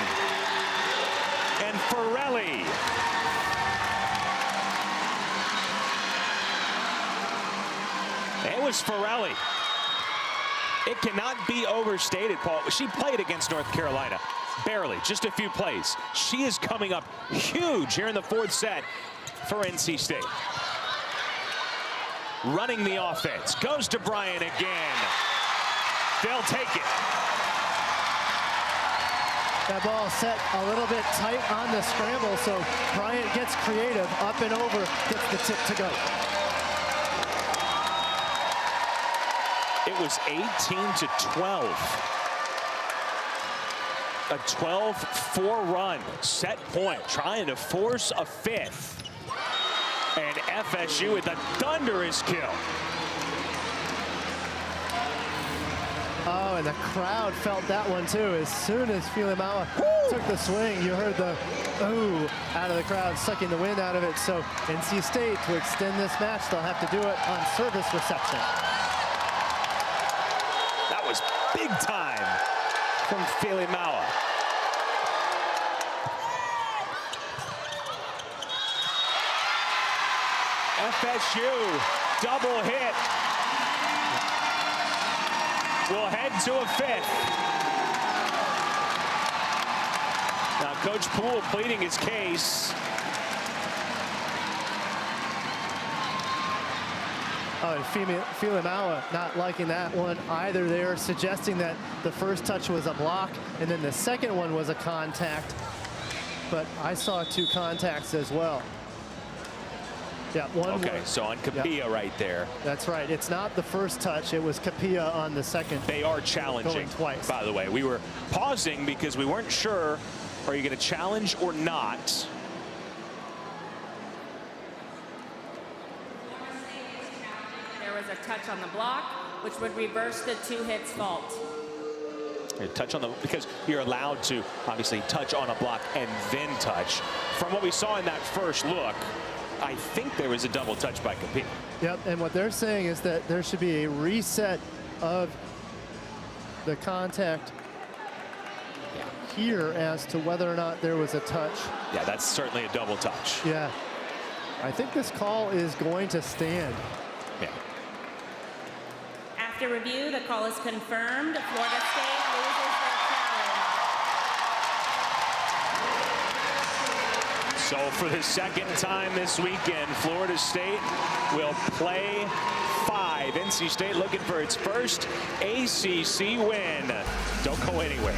and Forelli. It was Forelli. It cannot be overstated, Paul. She played against North Carolina. Barely, just a few plays. She is coming up huge here in the fourth set for NC State. Running the offense. Goes to Bryant again. They'll take it. That ball set a little bit tight on the scramble, so Bryant gets creative, up and over, gets the tip to go. It was 18-12. A 12-4 run, set point, trying to force a fifth. And FSU with a thunderous kill. Oh, and the crowd felt that one too. As soon as Filemawa took the swing, you heard the ooh out of the crowd, sucking the wind out of it. So NC State, to extend this match, they'll have to do it on service reception. That was big time from Filemawa. FSU double hit. Will head to a fifth. Now Coach Poole pleading his case. Oh, and Filemawa not liking that one either. They're suggesting that the first touch was a block and then the second one was a contact. But I saw two contacts as well. Yeah, one. Okay, so on Capilla right there. That's right. It's not the first touch. It was Capilla on the second. They are challenging, going twice. By the way. We were pausing because we weren't sure, are you going to challenge or not? There was a touch on the block, which would reverse the two hits fault. A touch on the, because you're allowed to obviously touch on a block and then touch. From what we saw in that first look, I think there was a double touch by Capilla. Yep, and what they're saying is that there should be a reset of the contact here as to whether or not there was a touch. Yeah, that's certainly a double touch. Yeah, I think this call is going to stand. Yeah. After review, the call is confirmed. Florida State loses their challenge. So for the second time this weekend, Florida State will play 5. NC State looking for its first ACC win. Don't go anywhere.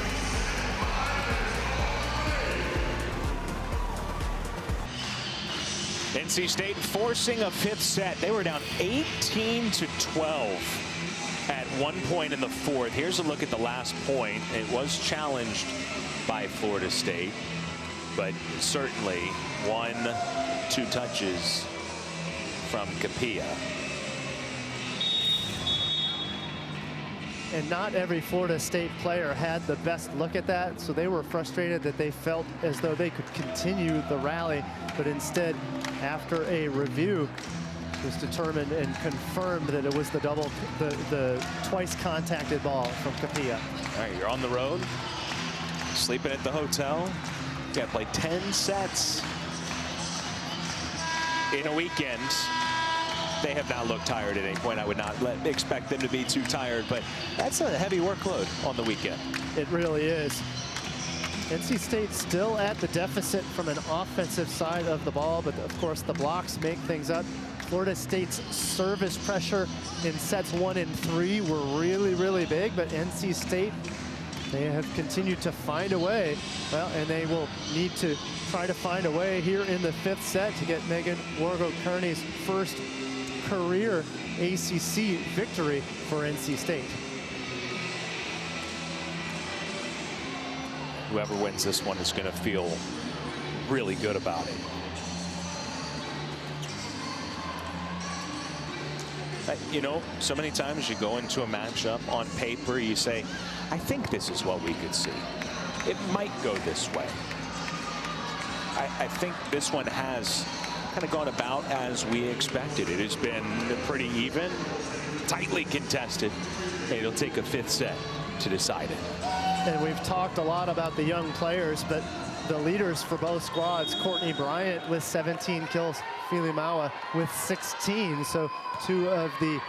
NC State forcing a fifth set. They were down 18-12 at one point in the fourth. Here's a look at the last point. It was challenged by Florida State, but certainly 1-2 touches from Capilla. And not every Florida State player had the best look at that, so they were frustrated that they felt as though they could continue the rally, but instead, after a review, it was determined and confirmed that it was the the twice contacted ball from Capilla. All right, you're on the road, sleeping at the hotel. You got to play 10 sets in a weekend. They have not looked tired at any point. I would not expect them to be too tired, but that's a heavy workload on the weekend. It really is. NC State still at the deficit from an offensive side of the ball, but of course the blocks make things up. Florida State's service pressure in sets 1 and 3 were really, really big, but NC State, they have continued to find a way. Well, and they will need to try to find a way here in the fifth set to get Megan Wargo-Kearney's first career ACC victory for NC State. Whoever wins this one is going to feel really good about it. You know, so many times you go into a matchup on paper, you say, I think this is what we could see. It might go this way. I think this one has kind of gone about as we expected. It has been pretty even, tightly contested. It'll take a 5th set to decide it. And we've talked a lot about the young players, but the leaders for both squads, Courtney Bryant with 17 kills, Filimawa with 16. So 2 of the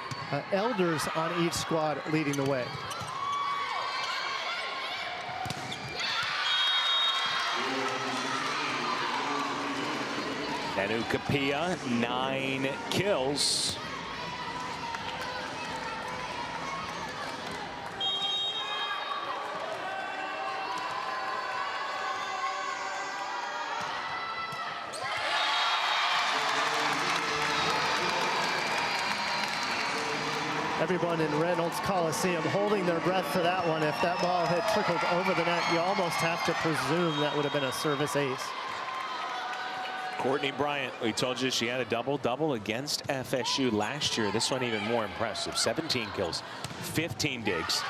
elders on each squad leading the way. Nanu Kapia, 9 kills. Everyone in Reynolds Coliseum holding their breath for that one. If that ball had trickled over the net, you almost have to presume that would have been a service ace. Courtney Bryant, we told you she had a double-double against FSU last year. This one even more impressive. 17 kills, 15 digs.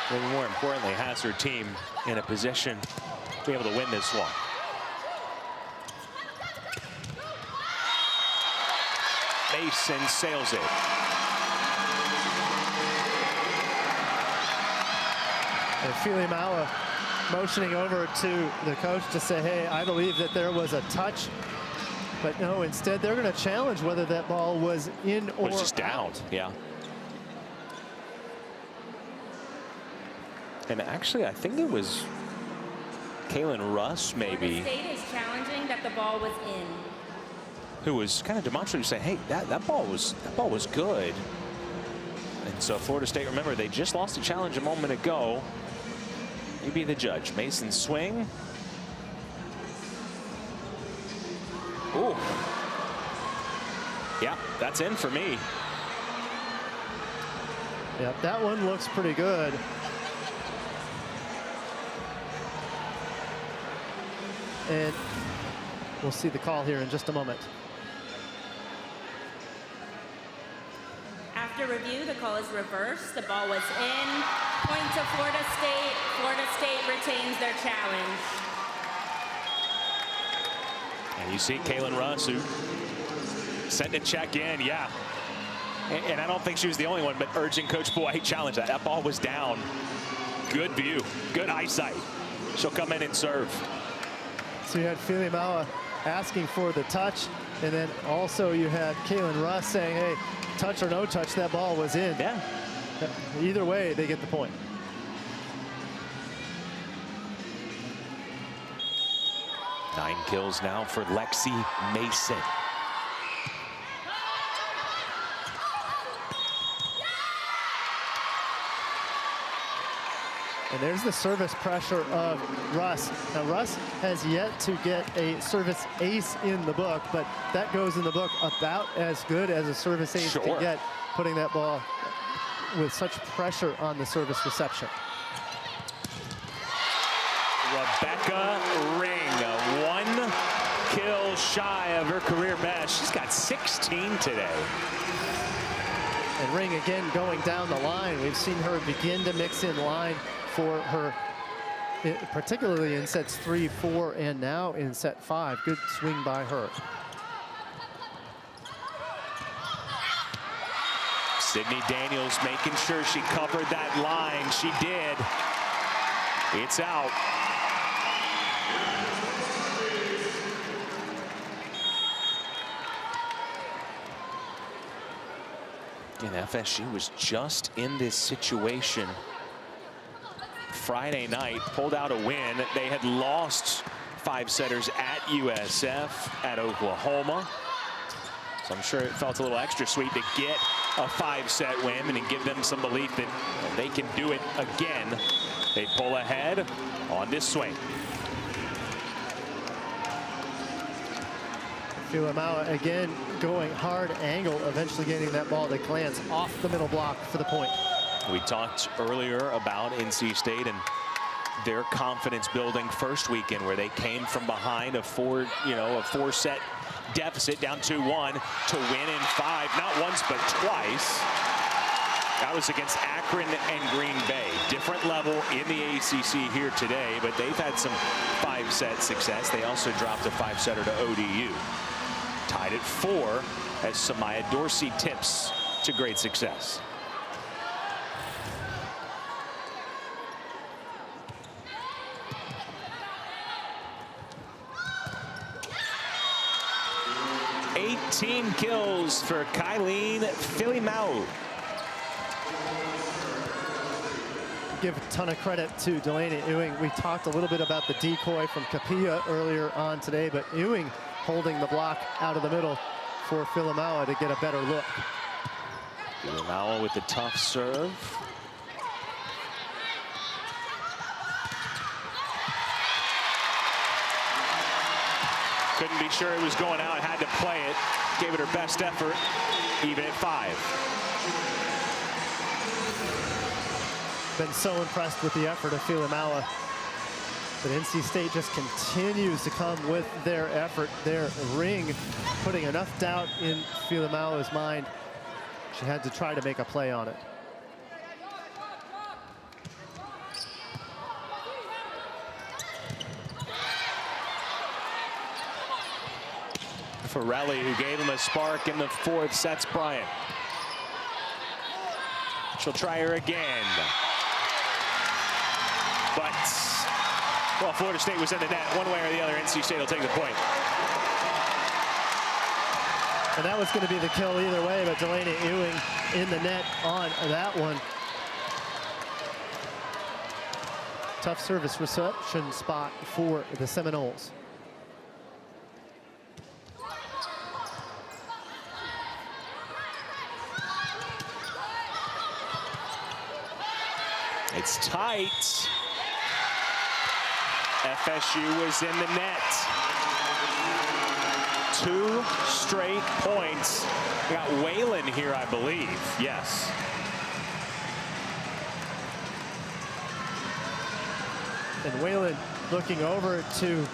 And more importantly, has her team in a position to be able to win this one. Mason sails it. And Filimawa motioning over to the coach to say, hey, I believe that there was a touch. But no, instead they're going to challenge whether that ball was in or was just down. out. Yeah. And actually, I think it was Kaylin Russ, maybe. Florida State is challenging that the ball was in. Who was kind of demonstratively saying, hey, that ball was good. And so Florida State, remember, they just lost a challenge a moment ago. You be the judge. Mason swing. Ooh. Yeah, that's in for me. Yeah, that one looks pretty good. And we'll see the call here in just a moment. After review, the call is reversed. The ball was in. Point to Florida State. Florida State retains their challenge. And you see Kaylin Russ, who sent a check in, yeah. And I don't think she was the only one, but urging Coach Boy, challenge that. That ball was down. Good view, good eyesight. She'll come in and serve. So you had Filimawa asking for the touch, and then also you had Kaylin Russ saying, hey, touch or no touch, that ball was in. Yeah. Either way, they get the point. Nine kills now for Lexi Mason. And there's the service pressure of Russ. Now, Russ has yet to get a service ace in the book, but that goes in the book about as good as a service ace can get, putting that ball with such pressure on the service reception. Rebecca Ring, 1 kill shy of her career best. She's got 16 today. And Ring again going down the line. We've seen her begin to mix in line for her, particularly in sets 3, 4, and now in set 5. Good swing by her. Sydney Daniels making sure she covered that line. She did. It's out. And FSU was just in this situation Friday night, pulled out a win. They had lost 5 setters at USF, at Oklahoma. So I'm sure it felt a little extra sweet to get a 5-set win and give them some belief that they can do it again. They pull ahead on this swing. Filimawa again going hard angle, eventually getting that ball to glance off the middle block for the point. We talked earlier about NC State and their confidence building first weekend where they came from behind a four-set deficit down 2-1 to win in 5, not once but twice. That was against Akron and Green Bay. Different level in the ACC here today, but they've had some 5-set success. They also dropped a 5-setter to ODU. Tied at 4 as Samaya Dorsey tips to great success. Team kills for Kylene Filimau. Give a ton of credit to Delaney Ewing. We talked a little bit about the decoy from Kapia earlier on today, but Ewing holding the block out of the middle for Filimau to get a better look. Filimau with the tough serve. Couldn't be sure it was going out, had to play it. Gave it her best effort, even at 5. Been so impressed with the effort of Filimau. But NC State just continues to come with their effort, their ring, putting enough doubt in Filimau's mind. She had to try to make a play on it. For Raleigh, who gave him a spark in the 4th, sets Bryant. She'll try her again. But, well, Florida State was in the net. One way or the other, NC State will take the point. And that was going to be the kill either way, but Delaney Ewing in the net on that one. Tough service reception spot for the Seminoles. It's tight. FSU was in the net. 2 straight points. We got Whalen here, I believe. Yes. And Whalen looking over to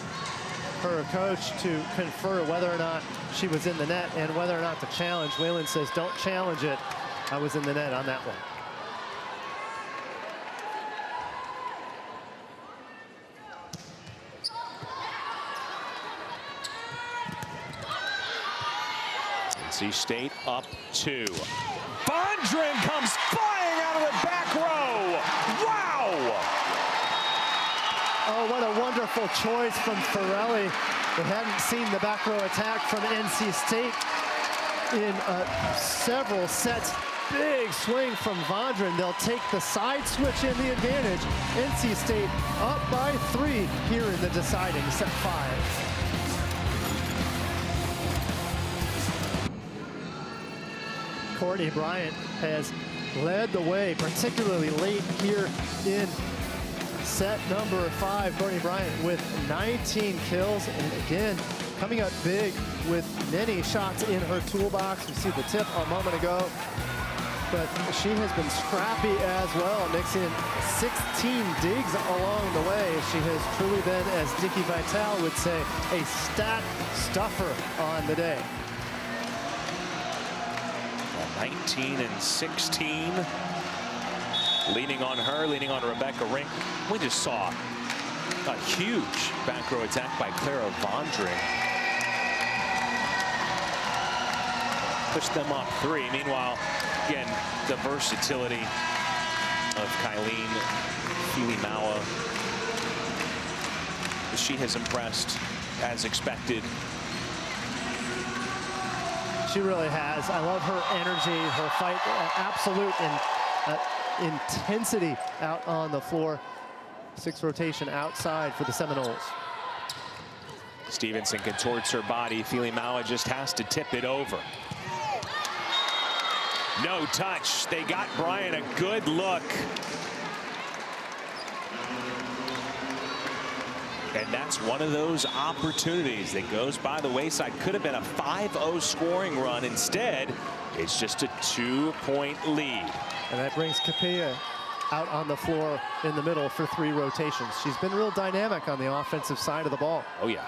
her coach to confer whether or not she was in the net and whether or not to challenge. Whalen says, don't challenge it. I was in the net on that one. NC State up 2. Vondren comes flying out of the back row. Wow! Oh, what a wonderful choice from Farrelly. We hadn't seen the back row attack from NC State in several sets. Big swing from Vondren. They'll take the side switch in the advantage. NC State up by 3 here in the deciding set 5. Courtney Bryant has led the way, particularly late here in set number 5. Courtney Bryant with 19 kills, and again, coming up big with many shots in her toolbox. You see the tip a moment ago, but she has been scrappy as well, mixing 16 digs along the way. She has truly been, as Dickie Vitale would say, a stat stuffer on the day. 19 and 16. Leaning on her, leaning on Rebecca Rink. We just saw a huge back row attack by Clara Vondren. Pushed them up 3. Meanwhile, again, the versatility of Kylene Filimau. She has impressed as expected. She really has. I love her energy, her fight, absolute intensity out on the floor. 6 rotation outside for the Seminoles. Stevenson contorts her body. Filimau just has to tip it over. No touch. They got Bryant a good look. And that's one of those opportunities that goes by the wayside. Could have been a 5-0 scoring run. Instead, it's just a 2-point lead. And that brings Kapia out on the floor in the middle for 3 rotations. She's been real dynamic on the offensive side of the ball. Oh, yeah.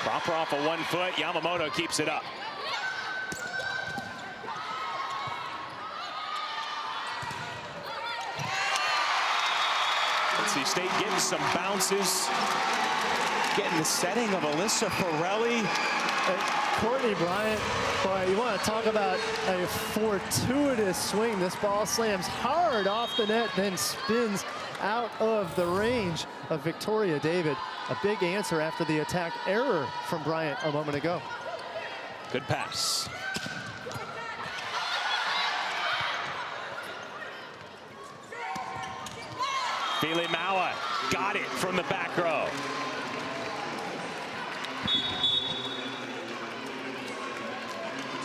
Proper off of 1 foot. Yamamoto keeps it up. NC State getting some bounces. Getting the setting of Alyssa Pirelli. Courtney Bryant, boy, you want to talk about a fortuitous swing. This ball slams hard off the net, then spins out of the range of Victoria David. A big answer after the attack error from Bryant a moment ago. Good pass. Fili Maua got it from the back row.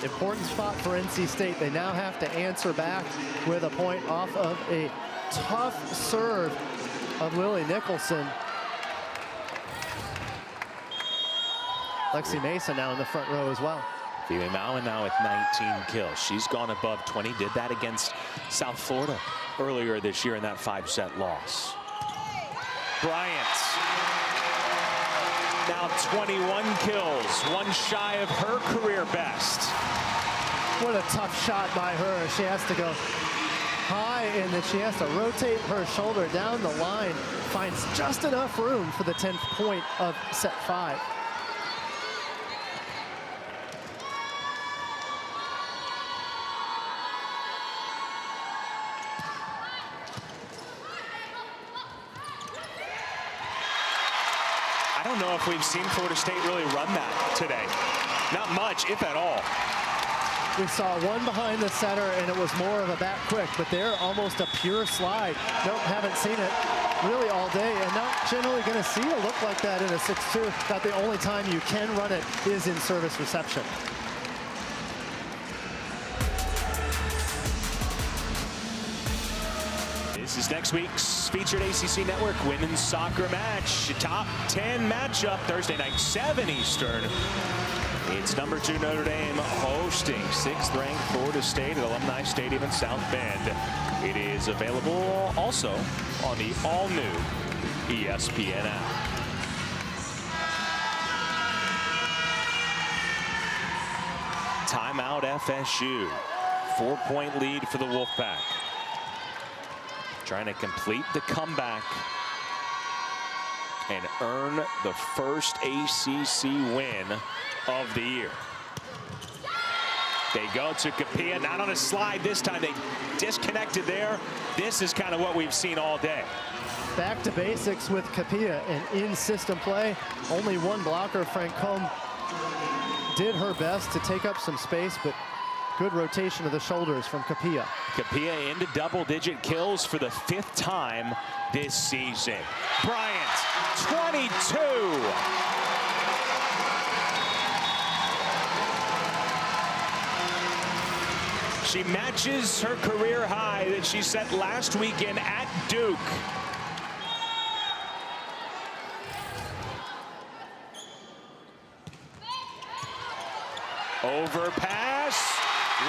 Important spot for NC State. They now have to answer back with a point off of a tough serve of Lily Nicholson. Lexi Mason now in the front row as well. Fili Maua now with 19 kills. She's gone above 20. Did that against South Florida earlier this year in that 5-set loss. Bryant now 21 kills, 1 shy of her career best. What a tough shot by her. She has to go high, and then she has to rotate her shoulder down the line. Finds just enough room for the 10th point of set 5. I don't know if we've seen Florida State really run that today. Not much, if at all. We saw one behind the center, and it was more of a back quick, but they're almost a pure slide. Nope, haven't seen it really all day, and not generally going to see a look like that in a 6-2. About the only time you can run it is in service reception. This is next week's featured ACC Network women's soccer match. Top 10 matchup Thursday night, 7 Eastern. It's number 2 Notre Dame hosting 6th ranked Florida State at Alumni Stadium in South Bend. It is available also on the all-new ESPN app. Timeout FSU. 4-point lead for the Wolfpack. Trying to complete the comeback and earn the first ACC win of the year. They go to Kapia, not on a slide this time. They disconnected there. This is kind of what we've seen all day. Back to basics with Kapia and in-system play. Only 1 blocker. Francombe did her best to take up some space, but good rotation of the shoulders from Kapia. Kapia into double-digit kills for the 5th time this season. Bryant, 22. She matches her career high that she set last weekend at Duke. Overpass.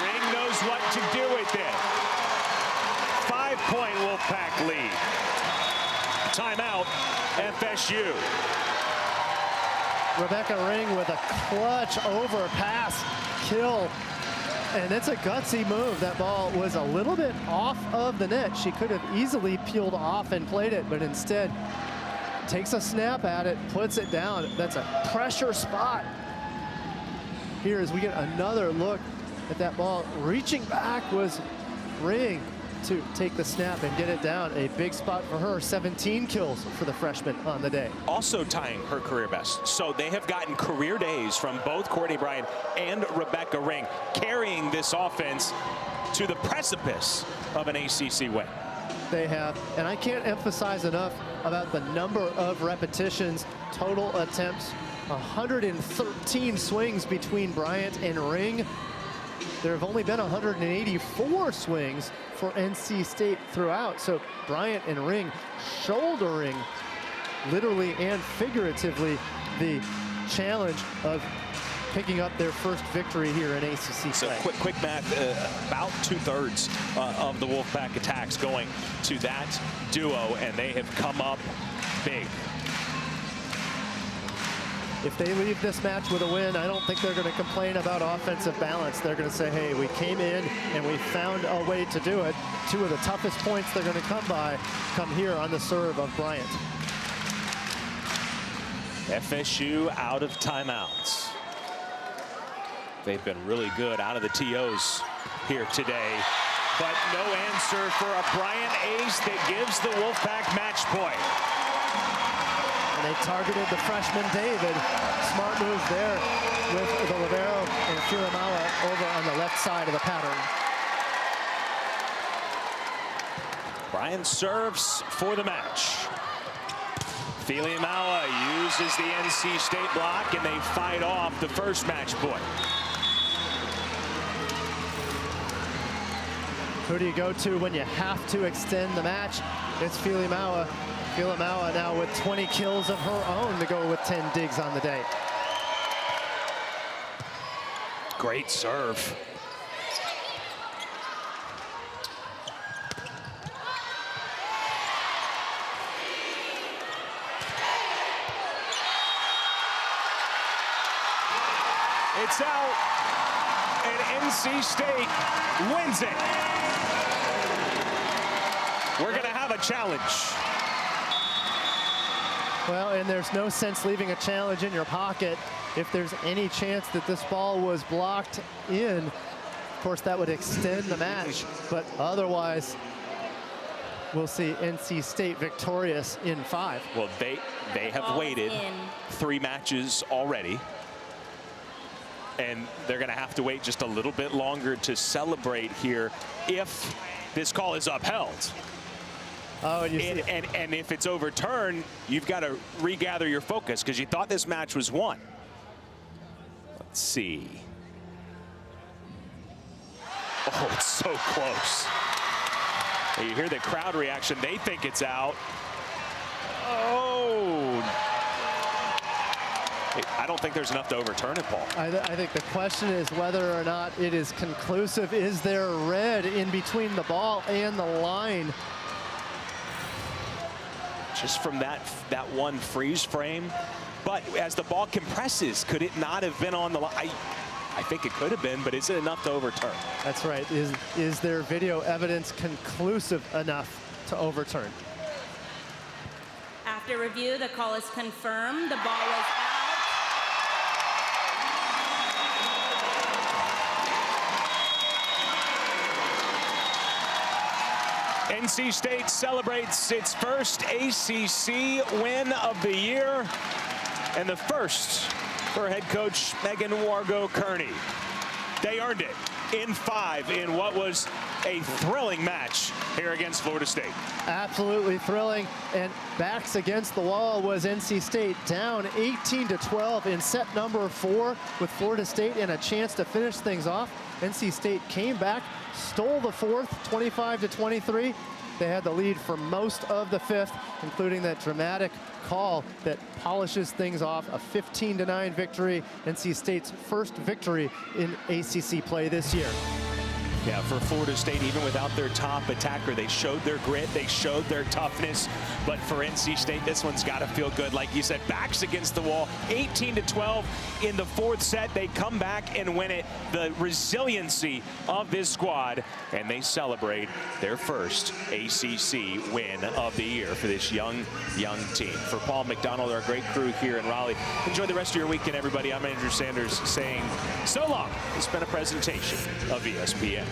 Ring knows what to do with it. 5-point Wolfpack lead. Timeout, FSU. Rebecca Ring with a clutch overpass kill. And it's a gutsy move. That ball was a little bit off of the net. She could have easily peeled off and played it, but instead takes a snap at it, puts it down. That's a pressure spot. Here as we get another look at that ball. Reaching back was Ring to take the snap and get it down. A big spot for her. 17 kills for the freshman on the day. Also tying her career best. So they have gotten career days from both Courtney Bryant and Rebecca Ring, carrying this offense to the precipice of an ACC win. They have, and I can't emphasize enough about the number of repetitions, total attempts, 113 swings between Bryant and Ring. There have only been 184 swings for NC State throughout. So Bryant and Ring shouldering, literally and figuratively, the challenge of picking up their first victory here in ACC So play. quick math, about 2/3 of the Wolfpack attacks going to that duo, and they have come up big. If they leave this match with a win, I don't think they're going to complain about offensive balance. They're going to say, hey, we came in and we found a way to do it. Two of the toughest points they're going to come here on the serve of Bryant. FSU out of timeouts. They've been really good out of the TOs here today, but no answer for a Bryant ace that gives the Wolfpack match point. And they targeted the freshman David. Smart move there with the libero and Filimawa over on the left side of the pattern. Bryant serves for the match. Filimawa uses the NC State block, and they fight off the first match point. Who do you go to when you have to extend the match? It's Filimawa. Filimawa now with 20 kills of her own to go with 10 digs on the day. Great serve. It's out, and NC State wins it. We're going to have a challenge. Well, and there's no sense leaving a challenge in your pocket. If there's any chance that this ball was blocked in, of course, that would extend the match. But otherwise, we'll see NC State victorious in 5. Well, they have waited 3 matches already. And they're going to have to wait just a little bit longer to celebrate here if this call is upheld. Oh, and, and if it's overturned, you've got to regather your focus because you thought this match was won. Let's see. Oh, it's so close. You hear the crowd reaction. They think it's out. Oh. I don't think there's enough to overturn it, Paul. I think the question is whether or not it is conclusive. Is there red in between the ball and the line? Just from that one freeze frame. But as the ball compresses, could it not have been on the line? I think it could have been, but is it enough to overturn? That's right. Is there video evidence conclusive enough to overturn? After review, the call is confirmed. The ball was out. NC State celebrates its first ACC win of the year, and the first for head coach Megan Wargo-Kearney. They earned it in 5 in what was a thrilling match here against Florida State. Absolutely thrilling, and backs against the wall was NC State, down 18-12 in set number 4 with Florida State and a chance to finish things off. NC State came back, stole the 4th, 25-23. They had the lead for most of the 5th, including that dramatic call that polishes things off. A 15-9 victory, NC State's first victory in ACC play this year. Yeah, for Florida State, even without their top attacker, they showed their grit, they showed their toughness. But for NC State, this one's got to feel good. Like you said, backs against the wall, 18-12 in the 4th set. They come back and win it. The resiliency of this squad, and they celebrate their first ACC win of the year for this young team. For Paul McDonald, our great crew here in Raleigh, enjoy the rest of your weekend, everybody. I'm Andrew Sanders saying so long. It's been a presentation of ESPN.